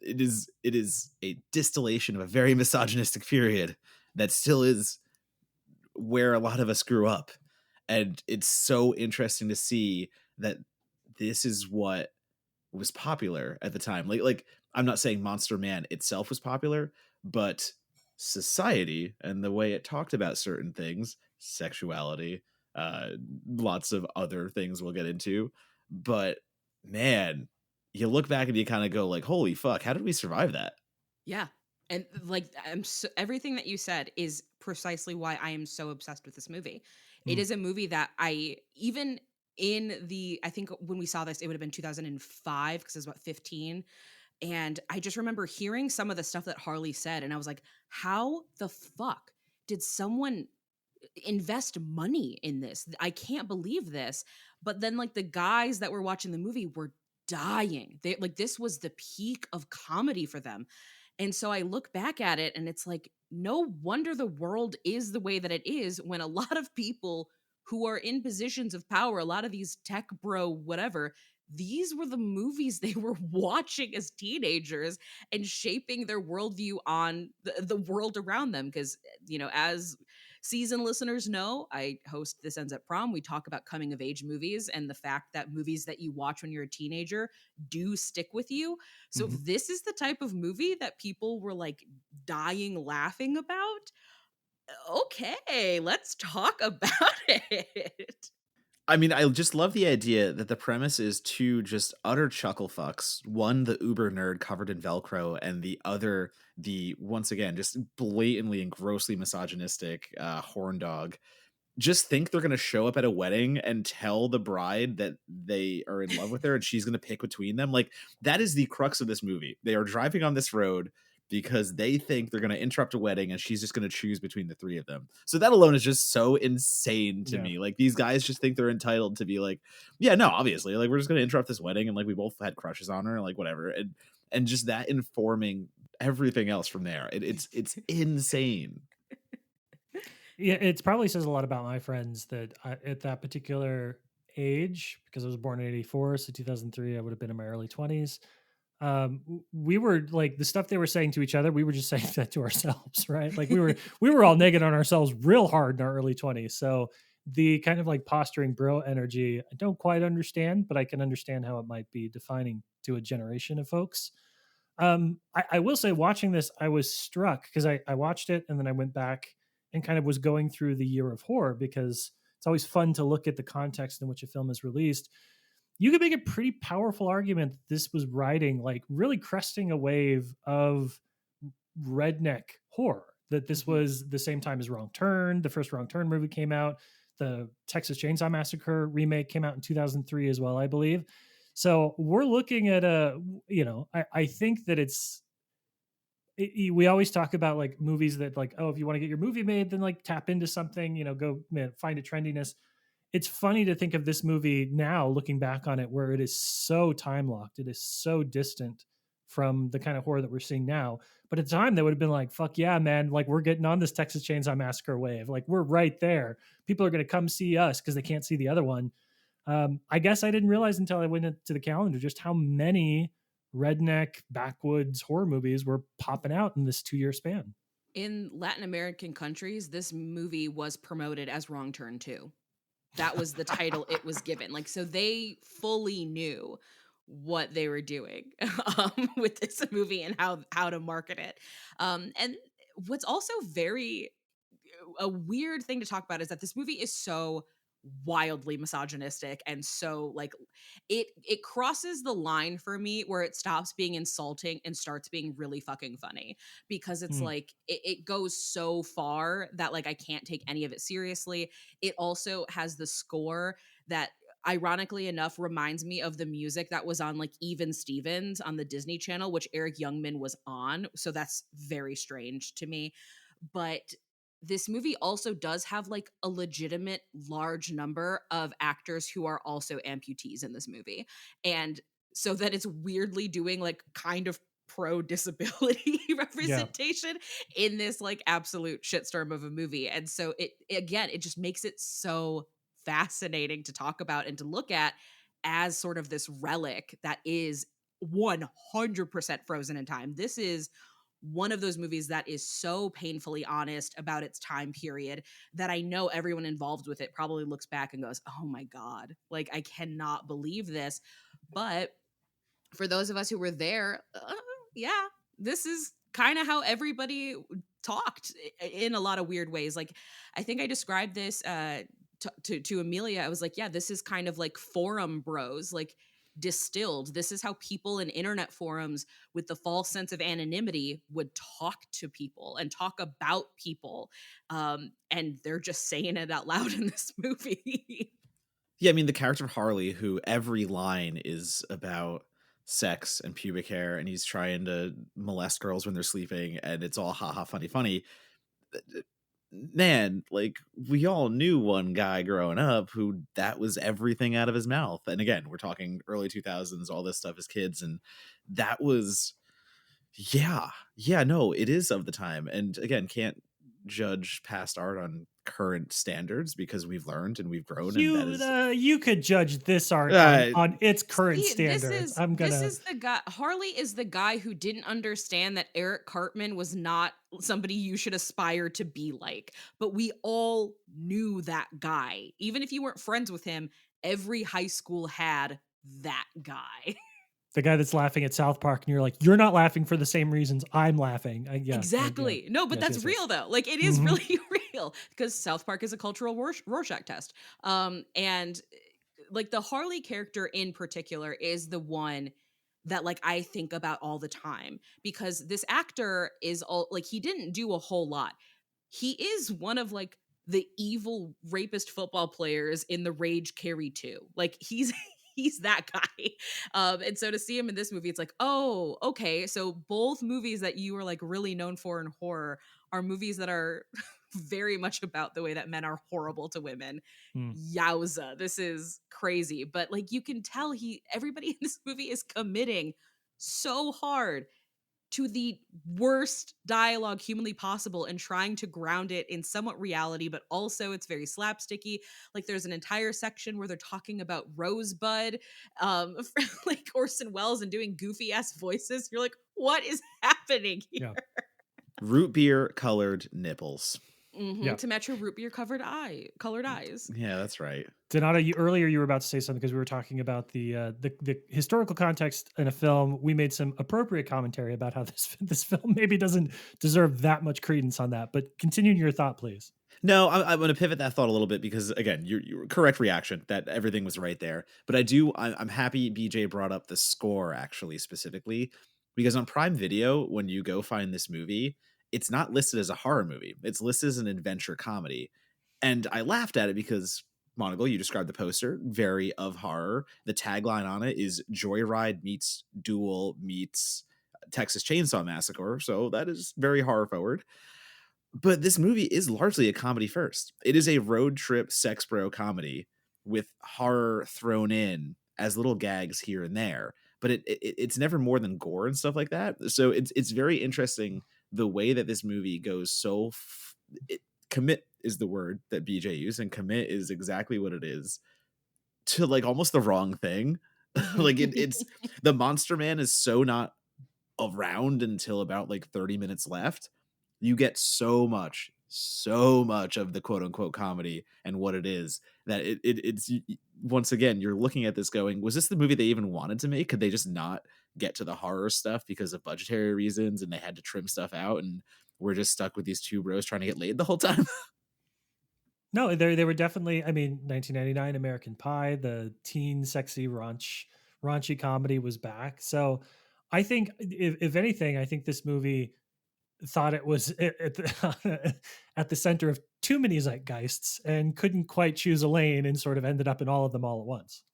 It is a distillation of a very misogynistic period that still is where a lot of us grew up. And it's so interesting to see that this is what was popular at the time. Like I'm not saying Monster Man itself was popular, but society and the way it talked about certain things, sexuality, lots of other things we'll get into. But man, you look back and you kind of go like, holy fuck, how did we survive that? Yeah. And like everything that you said is precisely why I am so obsessed with this movie. It is a movie that I even I think when we saw this, it would have been 2005 because it was about 15. And I just remember hearing some of the stuff that Harley said. And I was like, how the fuck did someone invest money in this? I can't believe this. But then like the guys that were watching the movie were dying. They like this was the peak of comedy for them. And so I look back at it and it's like, no wonder the world is the way that it is when a lot of people who are in positions of power, a lot of these tech bro, whatever, these were the movies they were watching as teenagers and shaping their worldview on the world around them. Because, as seasoned listeners know, I host This Ends at Prom. We talk about coming of age movies and the fact that movies that you watch when you're a teenager do stick with you. So if this is the type of movie that people were like dying laughing about, Okay, let's talk about it. I mean, I just love the idea that the premise is two just utter chuckle fucks. One, the uber nerd covered in Velcro, and the other, the once again, just blatantly and grossly misogynistic horn dog. Just think they're gonna show up at a wedding and tell the bride that they are in love with her and she's gonna pick between them. Like, that is the crux of this movie. They are driving on this road because they think they're gonna interrupt a wedding and she's just gonna choose between the three of them. So that alone is just so insane to Yeah. me. Like, these guys just think they're entitled to be like, yeah, no, obviously, like, we're just gonna interrupt this wedding and like we both had crushes on her, like whatever. And just that informing everything else from there. It's insane. Yeah, it probably says a lot about my friends that at that particular age, because I was born in '84, so 2003, I would have been in my early 20s. We were like the stuff they were saying to each other, we were just saying that to ourselves, right? Like we were all negging on ourselves real hard in our early 20s. So the kind of like posturing bro energy, I don't quite understand, but I can understand how it might be defining to a generation of folks. I will say, watching this, I was struck because I watched it and then I went back and kind of was going through the year of horror because it's always fun to look at the context in which a film is released. You could make a pretty powerful argument that this was riding, like, really cresting a wave of redneck horror. That this Mhm. was the same time as Wrong Turn. The first Wrong Turn movie came out. The Texas Chainsaw Massacre remake came out in 2003 as well, I believe. So we're looking at I think that we always talk about like movies that, like, oh, if you want to get your movie made, then like tap into something, go, man, find a trendiness. It's funny to think of this movie now, looking back on it, where it is so time locked. It is so distant from the kind of horror that we're seeing now. But at the time, they would have been like, fuck yeah, man. Like, we're getting on this Texas Chainsaw Massacre wave. Like, we're right there. People are going to come see us because they can't see the other one. I guess I didn't realize until I went into the calendar just how many redneck backwoods horror movies were popping out in this 2 year span. In Latin American countries, this movie was promoted as Wrong Turn 2. That was the title it was given. Like, so they fully knew what they were doing with this movie and how to market it. And what's also very a weird thing to talk about is that this movie is so wildly misogynistic and so like it crosses the line for me where it stops being insulting and starts being really fucking funny because it's Hmm. like it goes so far that like I can't take any of it seriously. It also has the score that ironically enough reminds me of the music that was on like Even Stevens on the Disney Channel, which Eric Youngman was on, so that's very strange to me. But this movie also does have like a legitimate large number of actors who are also amputees in this movie. And so that it's weirdly doing like kind of pro disability Yeah. representation in this like absolute shitstorm of a movie. And so it again, it just makes it so fascinating to talk about and to look at as sort of this relic that is 100% frozen in time. This is one of those movies that is so painfully honest about its time period that I know everyone involved with it probably looks back and goes, "Oh my god, like I cannot believe this." But for those of us who were there, yeah, this is kind of how everybody talked in a lot of weird ways. Like, I think I described this to Amelia. I was like, yeah, this is kind of like forum bros, like distilled. This is how people in internet forums with the false sense of anonymity would talk to people and talk about people. And they're just saying it out loud in this movie. Yeah, I mean, the character of Harley, who every line is about sex and pubic hair, and he's trying to molest girls when they're sleeping, and it's all haha funny funny. Man, like, we all knew one guy growing up who that was everything out of his mouth. And again, we're talking early 2000s, all this stuff as kids, and that was, yeah, no, it is of the time. And again, can't judge past art on current standards because we've learned and we've grown, and that is You could judge this art on uh, its current See, standards. I'm this gonna is the guy. Harley is the guy who didn't understand that Eric Cartman was not somebody you should aspire to be like. But we all knew that guy. Even if you weren't friends with him, every high school had that guy. The guy that's laughing at South Park, and you're like, you're not laughing for the same reasons I'm laughing. Yeah. Exactly. No, but Yes, that's yes, real yes. though. Like it is really real because South Park is a cultural Rorschach test. And like the Harley character in particular is the one that like I think about all the time because this actor is all like he didn't do a whole lot. He is one of like the evil rapist football players in the Rage Carrie 2. Like he's he's that guy. And so to see him in this movie, it's like, oh, okay. So both movies that you are like really known for in horror are movies that are very much about the way that men are horrible to women. Mm. Yowza, this is crazy. But like you can tell everybody in this movie is committing so hard to the worst dialogue humanly possible and trying to ground it in somewhat reality, but also it's very slapsticky. Like there's an entire section where they're talking about Rosebud, like Orson Welles and doing goofy ass voices. You're like, what is happening here? Yeah. Root beer colored nipples. Yeah. To match your root beer colored eyes. Yeah, that's right. Donata, earlier you were about to say something because we were talking about the historical context in a film. We made some appropriate commentary about how this film maybe doesn't deserve that much credence on that. But continuing your thought, please. No, I'm going to pivot that thought a little bit because again, you're correct reaction that everything was right there. But I'm happy BJ brought up the score actually specifically because on Prime Video, when you go find this movie, it's not listed as a horror movie. It's listed as an adventure comedy. And I laughed at it because Monagle, you described the poster, very of horror. The tagline on it is Joyride meets Duel meets Texas Chainsaw Massacre. So that is very horror forward. But this movie is largely a comedy first. It is a road trip sex bro comedy with horror thrown in as little gags here and there. But it's never more than gore and stuff like that. So it's very interesting the way that this movie goes commit is the word that BJ used, and commit is exactly what it is to like almost the wrong thing. Like it's the Monster Man is so not around until about like 30 minutes left. You get so much of the quote unquote comedy and what it is that it's once again, you're looking at this going, was this the movie they even wanted to make? Could they just not get to the horror stuff because of budgetary reasons and they had to trim stuff out and we're just stuck with these two bros trying to get laid the whole time? No, they were definitely. I mean, 1999 American Pie, the teen sexy raunchy comedy was back. So, I think if anything, I think this movie thought it was at the center of too many zeitgeists and couldn't quite choose a lane and sort of ended up in all of them all at once.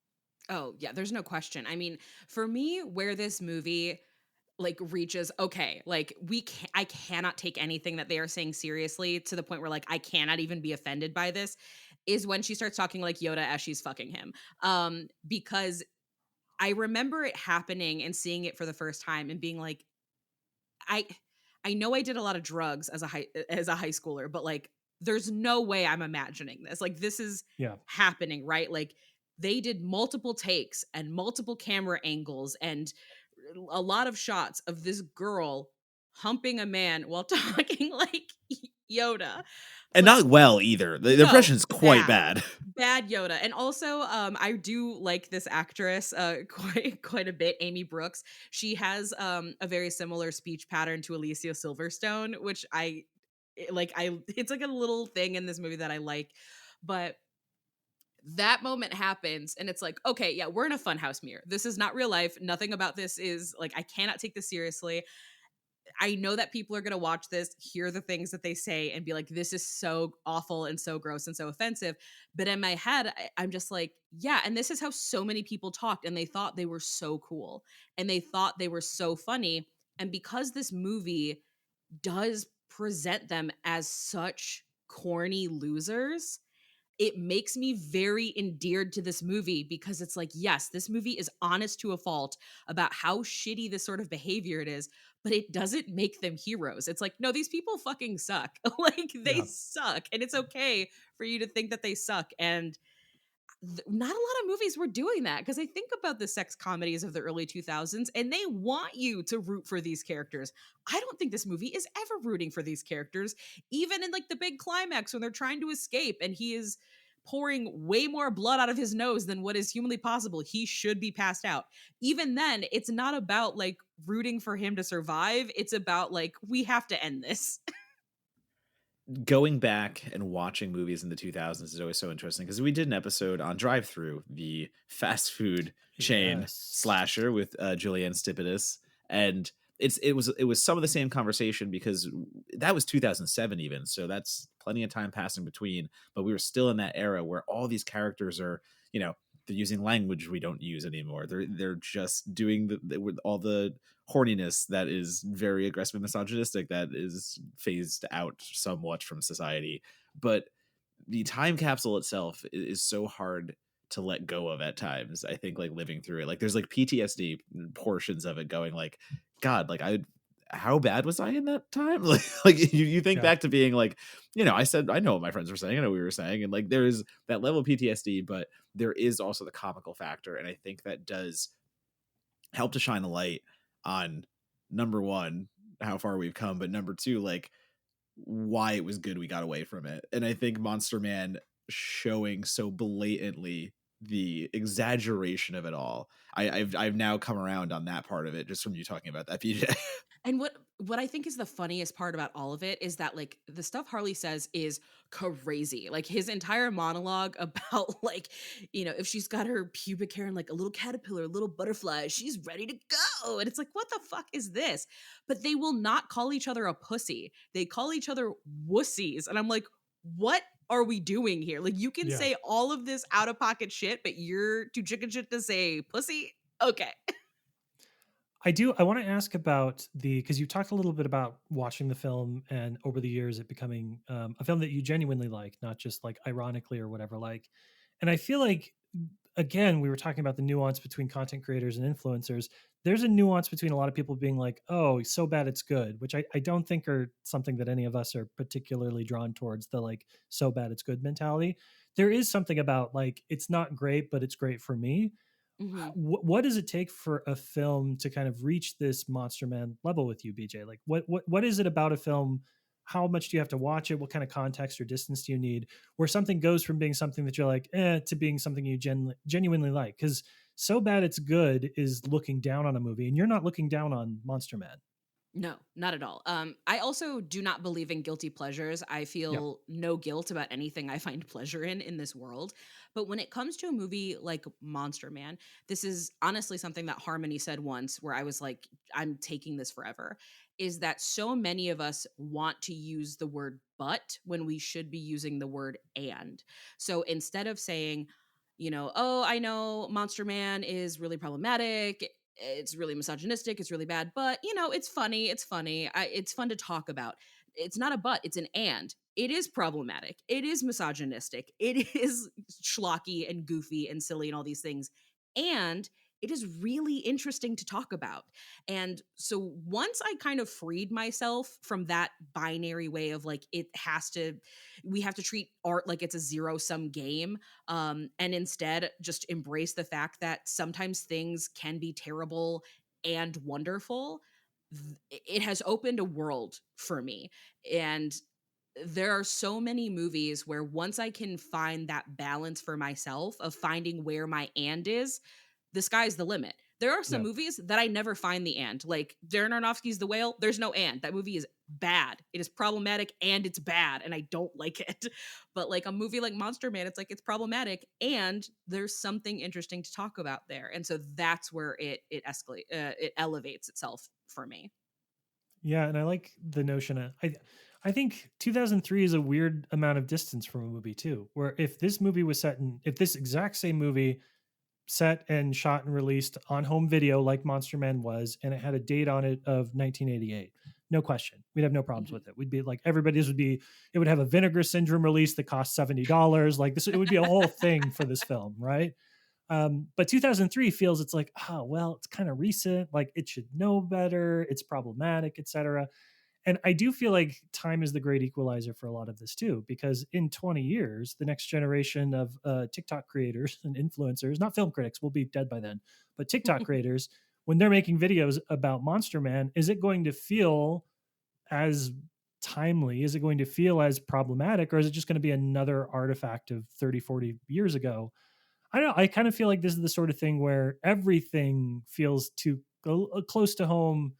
Oh, yeah, there's no question. I mean, for me, where this movie like reaches okay, like I cannot take anything that they are saying seriously to the point where like I cannot even be offended by this is when she starts talking like Yoda as she's fucking him. Because I remember it happening and seeing it for the first time and being like I I know I did a lot of drugs as a high schooler, but like there's no way I'm imagining this. Like this is Yeah. happening, right? Like they did multiple takes and multiple camera angles and a lot of shots of this girl humping a man while talking like Yoda. And Like not well either. The no, impression is quite bad. bad Yoda. And also I do like this actress quite a bit, Amy Brooks. She has a very similar speech pattern to Alicia Silverstone, which I it's like a little thing in this movie that I like. But that moment happens and it's like, okay, yeah, we're in a funhouse mirror. This is not real life. Nothing about this is like, I cannot take this seriously. I know that people are going to watch this, hear the things that they say, and be like, this is so awful and so gross and so offensive. But in my head, I'm just like, yeah. And this is how so many people talked, and they thought they were so cool and they thought they were so funny. And because this movie does present them as such corny losers, it makes me very endeared to this movie because it's like, yes, this movie is honest to a fault about how shitty this sort of behavior it is, but it doesn't make them heroes. It's like, no, these people fucking suck. Like they Yeah. suck. And it's okay for you to think that they suck. And not a lot of movies were doing that because I think about the sex comedies of the early 2000s and they want you to root for these characters. I don't think this movie is ever rooting for these characters, even in like the big climax when they're trying to escape and he is pouring way more blood out of his nose than what is humanly possible. He should be passed out. Even then, it's not about like rooting for him to survive. It's about like, we have to end this. Going back and watching movies in the 2000s is always so interesting because we did an episode on Drive Thru, the fast food chain Yes. slasher with Julianne Stipidus, and it was some of the same conversation because that was 2007 even, so that's plenty of time passing between, but we were still in that era where all these characters are, you know, they're using language we don't use anymore. They're just doing with all the horniness that is very aggressive and misogynistic that is phased out somewhat from society. But the time capsule itself is so hard to let go of at times. I think like living through it, like there's like PTSD portions of it going like, God, like how bad was I in that time? Like you think back to being like, you know, I said, I know what my friends were saying, I know what we were saying. And like, there's that level of PTSD, but there is also the comical factor. And I think that does help to shine a light on, number one, how far we've come, but number two, like why it was good we got away from it. And I think Monster Man showing so blatantly the exaggeration of it all. I've now come around on that part of it just from you talking about that, PJ. And what I think is the funniest part about all of it is that like the stuff Harley says is crazy. Like his entire monologue about like, you know, if she's got her pubic hair and like a little caterpillar, a little butterfly, she's ready to go. And it's like, what the fuck is this? But they will not call each other a pussy. They call each other wussies. And I'm like, what are we doing here? Like you can say all of this out of pocket shit, but you're too chicken shit to say pussy. Okay. I want to ask about because you talked a little bit about watching the film and over the years it becoming a film that you genuinely like, not just like ironically or whatever like. And I feel like, again, we were talking about the nuance between content creators and influencers. There's a nuance between a lot of people being like, oh, so bad it's good, which I don't think are something that any of us are particularly drawn towards, the like so bad it's good mentality. There is something about like, it's not great, but it's great for me. Mm-hmm. What does it take for a film to kind of reach this Monster Man level with you, BJ? Like what is it about a film? How much do you have to watch it? What kind of context or distance do you need where something goes from being something that you're like, to being something you genuinely like? Because so bad it's good is looking down on a movie, and you're not looking down on Monster Man. No, not at all. I also do not believe in guilty pleasures. I feel no guilt about anything I find pleasure in this world. But when it comes to a movie like Monster Man, this is honestly something that Harmony said once where I was like, I'm taking this forever, is that so many of us want to use the word but when we should be using the word and. So instead of saying, you know, oh, I know Monster Man is really problematic, it's really misogynistic, it's really bad, but you know, it's funny, it's funny, it's fun to talk about. It's not a but, it's an and. It is problematic, it is misogynistic, it is schlocky and goofy and silly and all these things, and it is really interesting to talk about. And so once I kind of freed myself from that binary way of like, we have to treat art like it's a zero sum game, and instead just embrace the fact that sometimes things can be terrible and wonderful, it has opened a world for me. And there are so many movies where once I can find that balance for myself of finding where my and is, the sky's the limit. There are some movies that I never find the and. Like Darren Aronofsky's The Whale, there's no and. That movie is bad. It is problematic and it's bad, and I don't like it. But like a movie like Monster Man, it's like it's problematic and there's something interesting to talk about there. And so that's where it it elevates itself for me. Yeah, and I like the notion of I think 2003 is a weird amount of distance from a movie too. Where if this movie was if this exact same movie set and shot and released on home video like Monster Man was, and it had a date on it of 1988, no question, we'd have no problems with it. We'd be like, it would have a Vinegar Syndrome release that cost $70. Like this, it would be a whole thing for this film, right? But 2003 feels, it's like, oh, well, it's kind of recent. Like it should know better. It's problematic, etc. And I do feel like time is the great equalizer for a lot of this too, because in 20 years, the next generation of TikTok creators and influencers, not film critics, will be dead by then, but TikTok creators, when they're making videos about Monster Man, is it going to feel as timely? Is it going to feel as problematic, or is it just going to be another artifact of 30, 40 years ago? I don't know. I kind of feel like this is the sort of thing where everything feels too close to home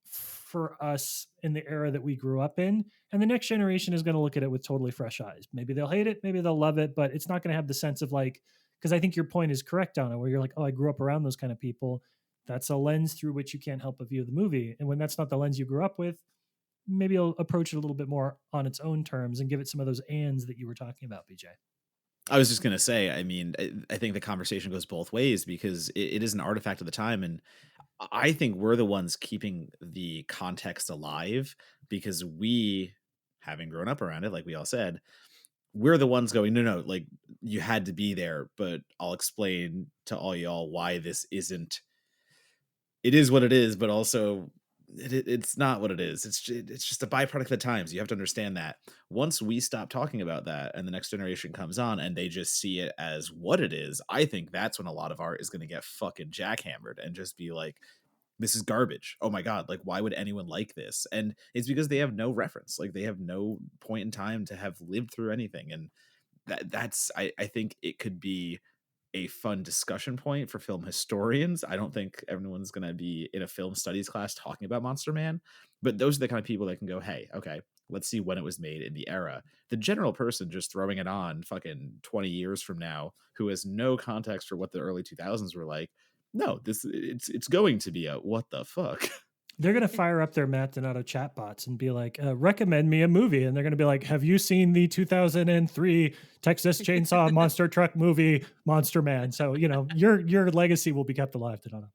for us in the era that we grew up in. And the next generation is going to look at it with totally fresh eyes. Maybe they'll hate it, maybe they'll love it, but it's not going to have the sense of like, because I think your point is correct, Donna, where you're like, oh, I grew up around those kind of people. That's a lens through which you can't help but view the movie. And when that's not the lens you grew up with, maybe you'll approach it a little bit more on its own terms and give it some of those ands that you were talking about, BJ. I was just going to say, I mean, I think the conversation goes both ways because it is an artifact of the time. And I think we're the ones keeping the context alive because we, having grown up around it, like we all said, we're the ones going, no, like you had to be there, but I'll explain to all y'all why this isn't. It is what it is, but also it's not what it is. It's just a byproduct of the times. You have to understand that once we stop talking about that and the next generation comes on and they just see it as what it is, I think that's when a lot of art is going to get fucking jackhammered and just be like, this is garbage. Oh my God. Like, why would anyone like this? And it's because they have no reference. Like they have no point in time to have lived through anything. And I think it could be a fun discussion point for film historians. I don't think everyone's going to be in a film studies class talking about Monster Man, but those are the kind of people that can go, hey, okay, let's see when it was made in the era. The general person just throwing it on fucking 20 years from now who has no context for what the early 2000s were like, no, it's going to be a what the fuck. They're going to fire up their Matt Donato chatbots and be like, recommend me a movie. And they're going to be like, have you seen the 2003 Texas Chainsaw Monster Truck movie, Monster Man? So, you know, your legacy will be kept alive, Donato.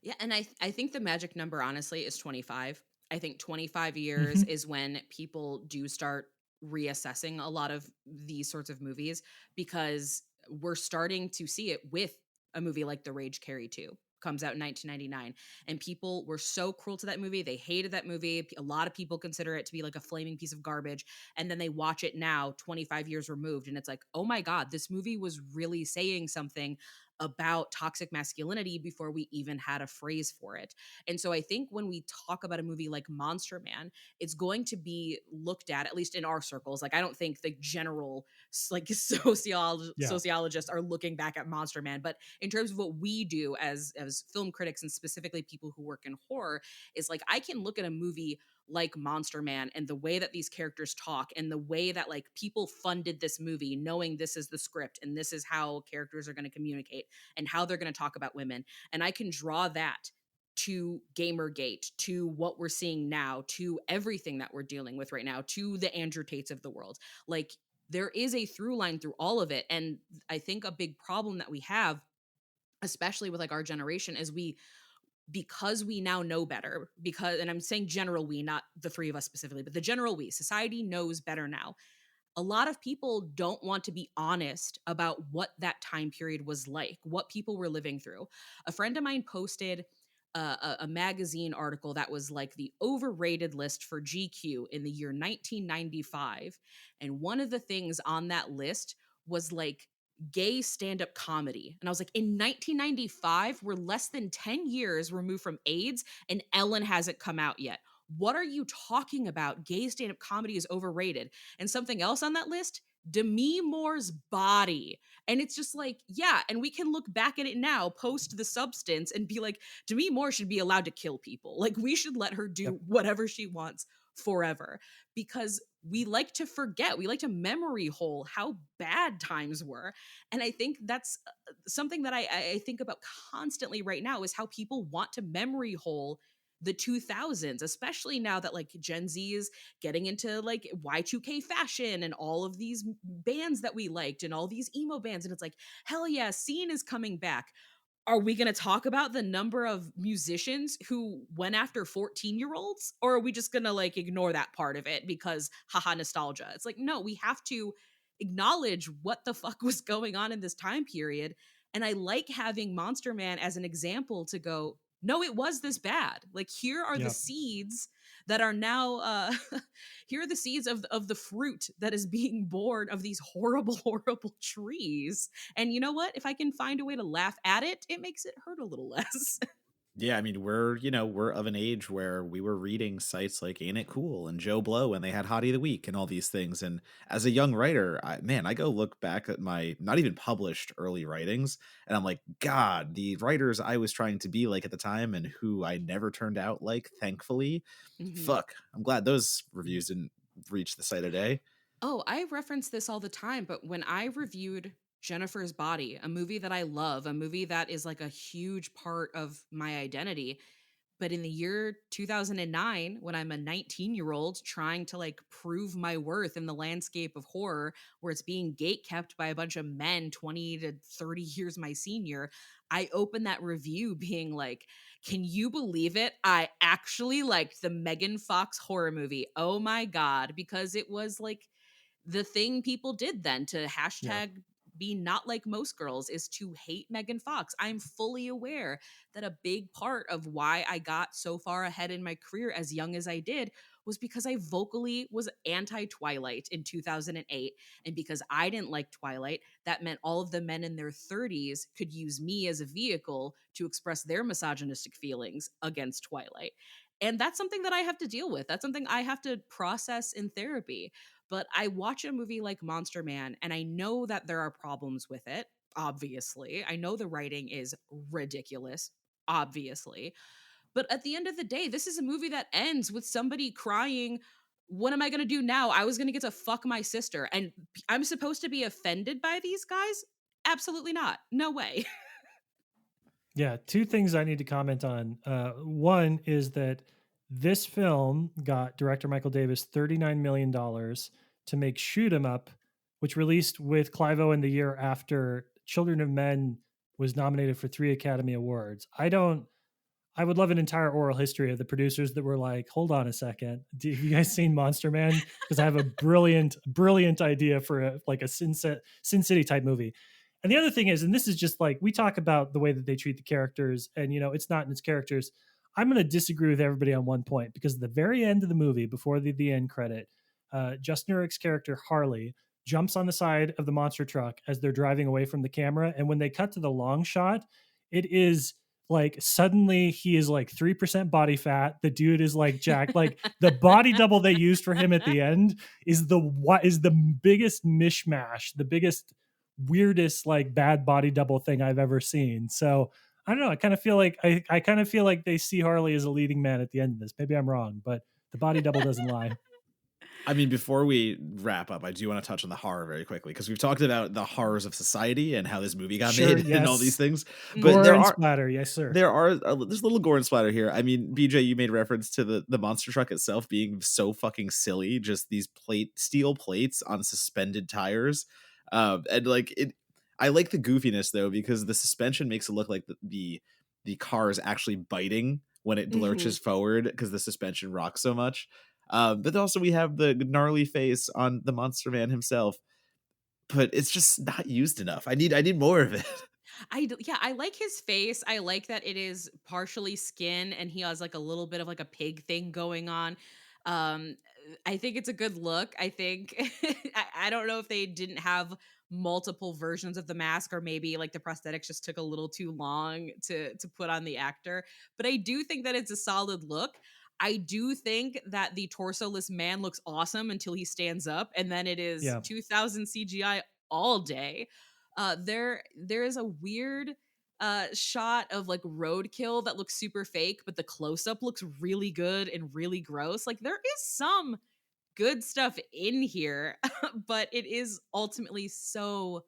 Yeah, and I think the magic number, honestly, is 25. I think 25 years is when people do start reassessing a lot of these sorts of movies because we're starting to see it with a movie like The Rage Carrie 2 comes out in 1999 and people were so cruel to that movie. They hated that movie. A lot of people consider it to be like a flaming piece of garbage, and then they watch it now 25 years removed and it's like, "Oh my God, this movie was really saying something about toxic masculinity before we even had a phrase for it." And so I think when we talk about a movie like Monster Man, it's going to be looked at least in our circles. Like I don't think the general like sociologists are looking back at Monster Man, but in terms of what we do as film critics and specifically people who work in horror, is like I can look at a movie like Monster Man and the way that these characters talk and the way that like people funded this movie knowing this is the script and this is how characters are going to communicate and how they're going to talk about women, and I can draw that to Gamergate, to what we're seeing now, to everything that we're dealing with right now, to the Andrew Tates of the world. Like there is a through line through all of it, and I think a big problem that we have, especially with like our generation, is because we now know better, because, and I'm saying general we, not the three of us specifically, but the general we, society knows better now. A lot of people don't want to be honest about what that time period was like, what people were living through. A friend of mine posted a magazine article that was like the overrated list for GQ in the year 1995. And one of the things on that list was like gay stand-up comedy. And I was like, in 1995, we're less than 10 years removed from AIDS and Ellen hasn't come out yet. What are you talking about? Gay stand-up comedy is overrated. And something else on that list, Demi Moore's body. And it's just like, yeah, and we can look back at it now, post the substance, and be like, Demi Moore should be allowed to kill people. Like, we should let her do whatever she wants forever, because we like to forget, we like to memory hole how bad times were. And I think that's something that I think about constantly right now, is how people want to memory hole the 2000s, especially now that like Gen Z is getting into like Y2K fashion and all of these bands that we liked and all these emo bands. And it's like, hell yeah, scene is coming back. Are we going to talk about the number of musicians who went after 14-year-olds? Or are we just going to like ignore that part of it because haha, nostalgia? It's like, no, we have to acknowledge what the fuck was going on in this time period. And I like having Monster Man as an example to go, no, it was this bad. Like, here are the seeds that are now, here are the seeds of the fruit that is being born of these horrible, horrible trees. And you know what? If I can find a way to laugh at it, it makes it hurt a little less. Yeah, I mean, we're of an age where we were reading sites like Ain't It Cool and Joe Blow, and they had Hottie of the Week and all these things. And as a young writer, I go look back at my not even published early writings, and I'm like, God, the writers I was trying to be like at the time and who I never turned out like, thankfully. Mhm. Fuck, I'm glad those reviews didn't reach the site today. Oh, I reference this all the time, but when I reviewed Jennifer's Body, a movie that I love, a movie that is like a huge part of my identity, but in the year 2009, when I'm a 19-year-old trying to like prove my worth in the landscape of horror, where it's being gate kept by a bunch of men 20 to 30 years my senior, I opened that review being like, can you believe it? I actually liked the Megan Fox horror movie. Oh my God. Because it was like the thing people did then to Yeah. hashtag be not like most girls is to hate Megan Fox. I'm fully aware that a big part of why I got so far ahead in my career as young as I did was because I vocally was anti Twilight in 2008. And because I didn't like Twilight, that meant all of the men in their 30s could use me as a vehicle to express their misogynistic feelings against Twilight. And that's something that I have to deal with. That's something I have to process in therapy. But I watch a movie like Monster Man and I know that there are problems with it, obviously. I know the writing is ridiculous, obviously. But at the end of the day, this is a movie that ends with somebody crying, what am I going to do now? I was going to get to fuck my sister. And I'm supposed to be offended by these guys? Absolutely not. No way. Yeah, two things I need to comment on. One is that this film got director Michael Davis $39 million to make Shoot 'Em Up, which released with Clive Owen the year after Children of Men was nominated for 3 Academy Awards. I would love an entire oral history of the producers that were like, hold on a second. Have you guys seen Monster Man? Because I have a brilliant idea for a Sin City type movie. And the other thing is, and this is just like, we talk about the way that they treat the characters, and, it's not in its characters. I'm going to disagree with everybody on one point, because at the very end of the movie, before the end credit, Justin Urik's character, Harley, jumps on the side of the monster truck as they're driving away from the camera. And when they cut to the long shot, it is like suddenly he is like 3% body fat. The dude is like jacked. Like the body double they used for him at the end is the biggest mishmash, the biggest weirdest like bad body double thing I've ever seen. So I don't know. I kind of feel like I kind of feel like they see Harley as a leading man at the end of this. Maybe I'm wrong, but the body double doesn't lie. I mean, before we wrap up, I do want to touch on the horror very quickly because we've talked about the horrors of society and how this movie got Sure, made and all these yes. things. But Gore there and are splatter, yes, sir. there's a little gore and splatter here. I mean, BJ, you made reference to the monster truck itself being so fucking silly. Just these steel plates on suspended tires, and like it. I like the goofiness though because the suspension makes it look like the car is actually biting when it lurches forward because the suspension rocks so much. But also we have the gnarly face on the Monster Man himself, but it's just not used enough. I need more of it. Yeah, I like his face. I like that it is partially skin and he has like a little bit of like a pig thing going on. Um I think it's a good look. I think I don't know if they didn't have multiple versions of the mask or maybe like the prosthetics just took a little too long to put on the actor, but I do think that it's a solid look. I do think that the torso-less man looks awesome until he stands up and then it is Yeah. 2000 CGI all day. There is a weird shot of like roadkill that looks super fake, but the close up looks really good and really gross. Like there is some good stuff in here, but it is ultimately so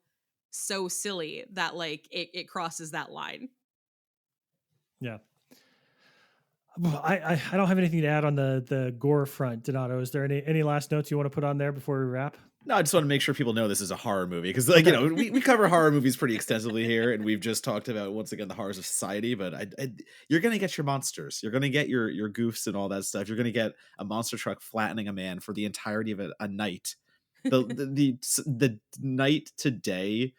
silly that like it crosses that line. Yeah. Well, I don't have anything to add on the gore front, Donato. Is there any last notes you want to put on there before we wrap? No, I just want to make sure people know this is a horror movie because, like, Okay. we cover horror movies pretty extensively here, and we've just talked about once again the horrors of society. But you're gonna get your monsters, you're gonna get your goofs and all that stuff. You're gonna get a monster truck flattening a man for the entirety of a night. The night to day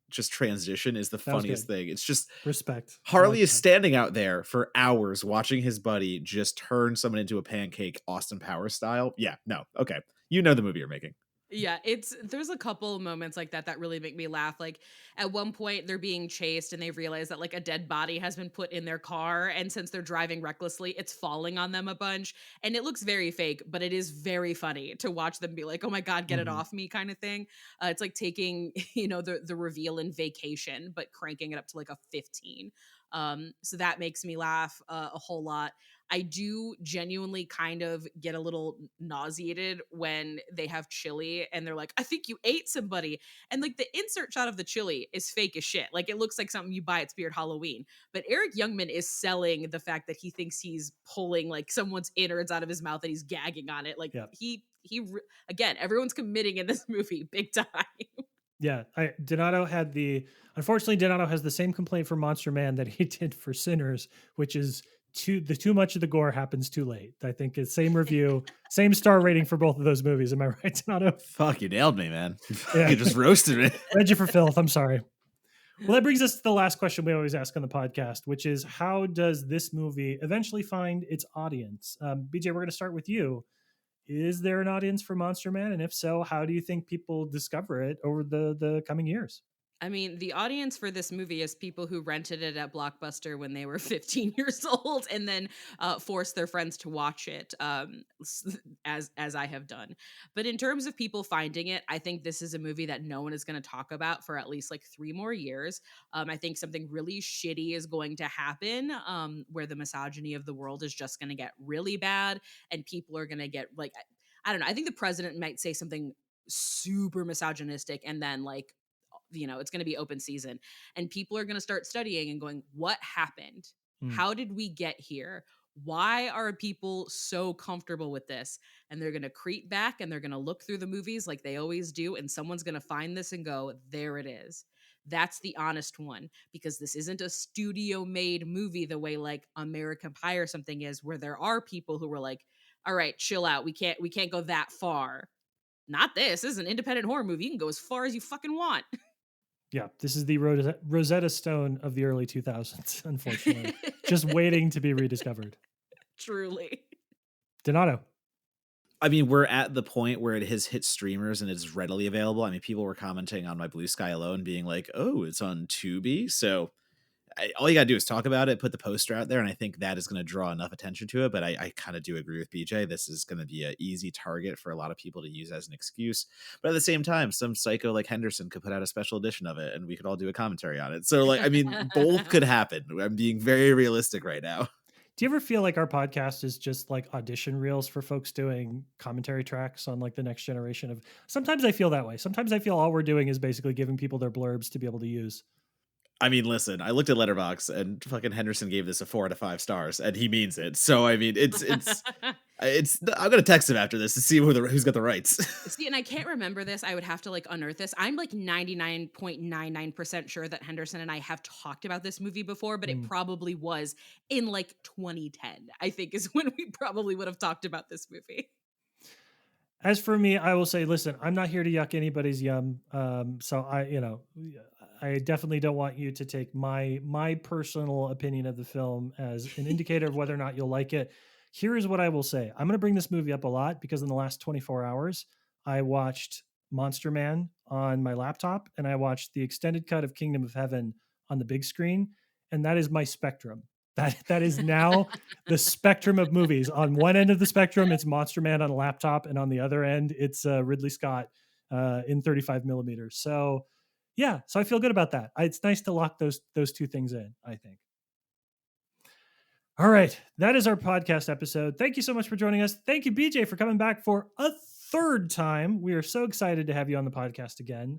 just transition is the That was funniest good. thing. It's just Respect. I Harley like is that. standing out there for hours watching his buddy just turn someone into a pancake, Austin Powers style. Yeah, no, okay, you know the movie you're making. Yeah, there's a couple moments like that that really make me laugh. Like at one point they're being chased and they realize that like a dead body has been put in their car, and since they're driving recklessly, it's falling on them a bunch, and it looks very fake, but it is very funny to watch them be like, "Oh my god, get it Mhm. off me," kind of thing. It's like taking, the reveal in Vacation but cranking it up to like a 15. So that makes me laugh a whole lot. I do genuinely kind of get a little nauseated when they have chili and they're like, I think you ate somebody. And like the insert shot of the chili is fake as shit. Like it looks like something you buy at Spirit Halloween. But Eric Youngman is selling the fact that he thinks he's pulling like someone's innards out of his mouth and he's gagging on it. Like Yeah. again, everyone's committing in this movie big time. Yeah, unfortunately Donato has the same complaint for Monster Man that he did for Sinners, which is too much of the gore happens too late. I think it's same review, same star rating for both of those movies. Am I right, Donato? Fuck, you nailed me, man. Yeah. You just roasted me. Read you for filth. I'm sorry. Well, that brings us to the last question we always ask on the podcast, which is how does this movie eventually find its audience? BJ, we're going to start with you. Is there an audience for Monster Man? And if so, how do you think people discover it over the coming years? I mean, the audience for this movie is people who rented it at Blockbuster when they were 15 years old and then forced their friends to watch it, as I have done. But in terms of people finding it, I think this is a movie that no one is going to talk about for at least like 3 more years. I think something really shitty is going to happen, where the misogyny of the world is just going to get really bad, and people are going to get like, I don't know. I think the president might say something super misogynistic, and then like, it's going to be open season and people are going to start studying and going, what happened? Mm. How did we get here? Why are people so comfortable with this? And they're going to creep back and they're going to look through the movies like they always do, and someone's going to find this and go, there it is. That's the honest one, because this isn't a studio made movie the way like American Pie or something is, where there are people who were like, all right, chill out, we can't go that far. Not this. This is an independent horror movie. You can go as far as you fucking want. Yeah, this is the Rosetta Stone of the early 2000s, unfortunately. Just waiting to be rediscovered. Truly. Donato. I mean, we're at the point where it has hit streamers and it's readily available. I mean, people were commenting on my Blue Sky alone, being like, "Oh, it's on Tubi." So all you gotta do is talk about it, put the poster out there, and I think that is going to draw enough attention to it. But I kind of do agree with BJ. This is going to be an easy target for a lot of people to use as an excuse. But at the same time, some psycho like Henderson could put out a special edition of it, and we could all do a commentary on it. So, like, I mean, both could happen. I'm being very realistic right now. Do you ever feel like our podcast is just like audition reels for folks doing commentary tracks on like the next generation of? Sometimes I feel that way. Sometimes I feel all we're doing is basically giving people their blurbs to be able to use. I mean, listen, I looked at Letterboxd and fucking Henderson gave this a 4 out of 5 stars, and he means it. So I mean, it's I'm gonna text him after this to see who's got the rights. See, and I can't remember this. I would have to like unearth this. I'm like 99.99% sure that Henderson and I have talked about this movie before, but it probably was in like 2010, I think, is when we probably would have talked about this movie. As for me, I will say, listen, I'm not here to yuck anybody's yum. So I definitely don't want you to take my personal opinion of the film as an indicator of whether or not you'll like it. Here is what I will say. I'm going to bring this movie up a lot because in the last 24 hours, I watched Monster Man on my laptop and I watched the extended cut of Kingdom of Heaven on the big screen. And that is my spectrum. That is now the spectrum of movies. On one end of the spectrum, it's Monster Man on a laptop, and on the other end, it's Ridley Scott in 35 millimeters. So, yeah, so I feel good about that. It's nice to lock those two things in, I think. All right, that is our podcast episode. Thank you so much for joining us. Thank you, BJ, for coming back for a third time. We are so excited to have you on the podcast again.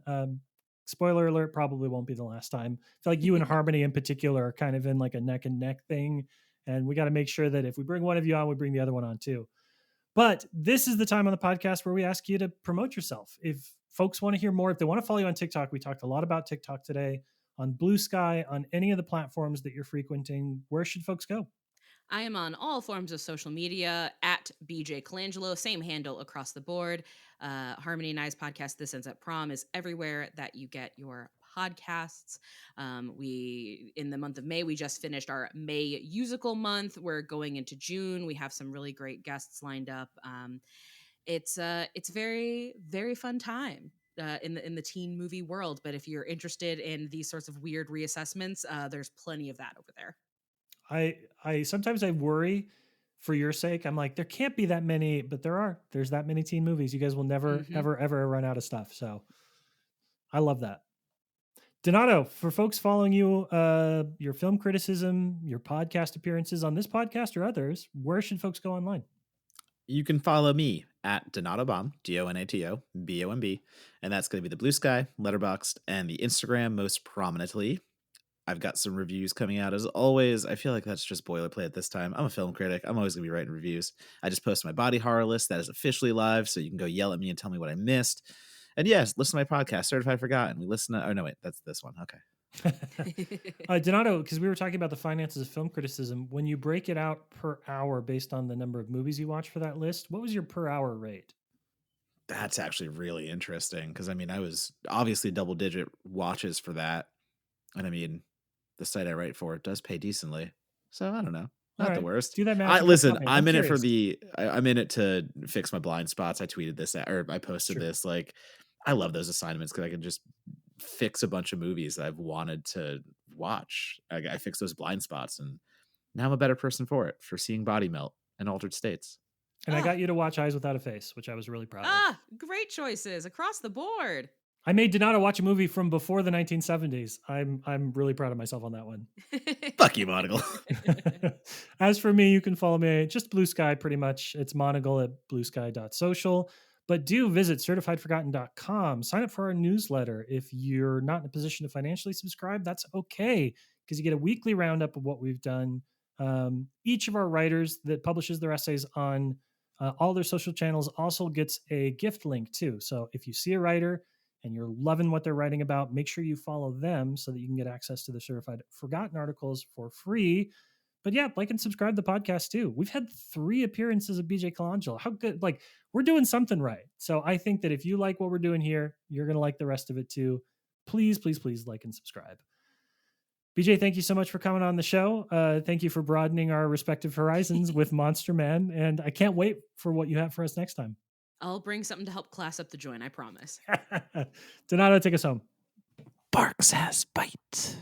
Spoiler alert, probably won't be the last time. I feel like you and Harmony in particular are kind of in like a neck and neck thing. And we got to make sure that if we bring one of you on, we bring the other one on too. But this is the time on the podcast where we ask you to promote yourself. If folks want to hear more, if they want to follow you on TikTok, we talked a lot about TikTok today, on Blue Sky, on any of the platforms that you're frequenting, where should folks go? I am on all forms of social media at BJ Colangelo, same handle across the board. Harmony and I's podcast, This Ends At Prom, is everywhere that you get your podcasts. We, in the month of May, we just finished our May musical month. We're going into June. We have some really great guests lined up. It's very, very fun time in the teen movie world. But if you're interested in these sorts of weird reassessments, there's plenty of that over there. I sometimes I worry for your sake. I'm like, there can't be that many, but there's that many teen movies. You guys will never, Mhm. ever run out of stuff. So I love that. Donato, for folks following you, your film criticism, your podcast appearances on this podcast or others, where should folks go online? You can follow me at Donato Bomb, DONATOBOMB, and that's going to be the Blue Sky, Letterboxd, and the Instagram most prominently. I've got some reviews coming out as always. I feel like that's just boilerplate at this time. I'm a film critic. I'm always going to be writing reviews. I just posted my body horror list that is officially live, so you can go yell at me and tell me what I missed. And yes, listen to my podcast, Certified Forgotten. We listen to, oh no, wait, that's this one. Okay. Donato, because we were talking about the finances of film criticism, when you break it out per hour based on the number of movies you watch for that list, what was your per hour rate? That's actually really interesting because I mean, I was obviously double digit watches for that. And I mean, the site I write for it does pay decently. So I don't know. Not the worst. Do that math. Listen, I'm in it for I'm in it to fix my blind spots. I tweeted this or I posted this. Like, I love those assignments because I can just fix a bunch of movies that I've wanted to watch. I fix those blind spots, and now I'm a better person for it, for seeing body melt and altered states. And I got you to watch Eyes Without a Face, which I was really proud of. Great choices across the board. I made Donato watch a movie from before the 1970s. I'm really proud of myself on that one. Fuck you, Monagle. As for me, you can follow me just Blue Sky pretty much. It's Monagle at bluesky.social. But do visit certifiedforgotten.com. Sign up for our newsletter. If you're not in a position to financially subscribe, that's okay, because you get a weekly roundup of what we've done. Each of our writers that publishes their essays on all their social channels also gets a gift link too. So if you see a writer and you're loving what they're writing about, make sure you follow them so that you can get access to the Certified Forgotten articles for free. But yeah, like and subscribe to the podcast too. We've had 3 appearances of BJ Colangelo. How good, like, we're doing something right. So I think that if you like what we're doing here, you're going to like the rest of it too. Please, please, please like and subscribe. BJ, thank you so much for coming on the show. Thank you for broadening our respective horizons with Monster Man. And I can't wait for what you have for us next time. I'll bring something to help class up the joint, I promise. Donato, take us home. Barks has bite.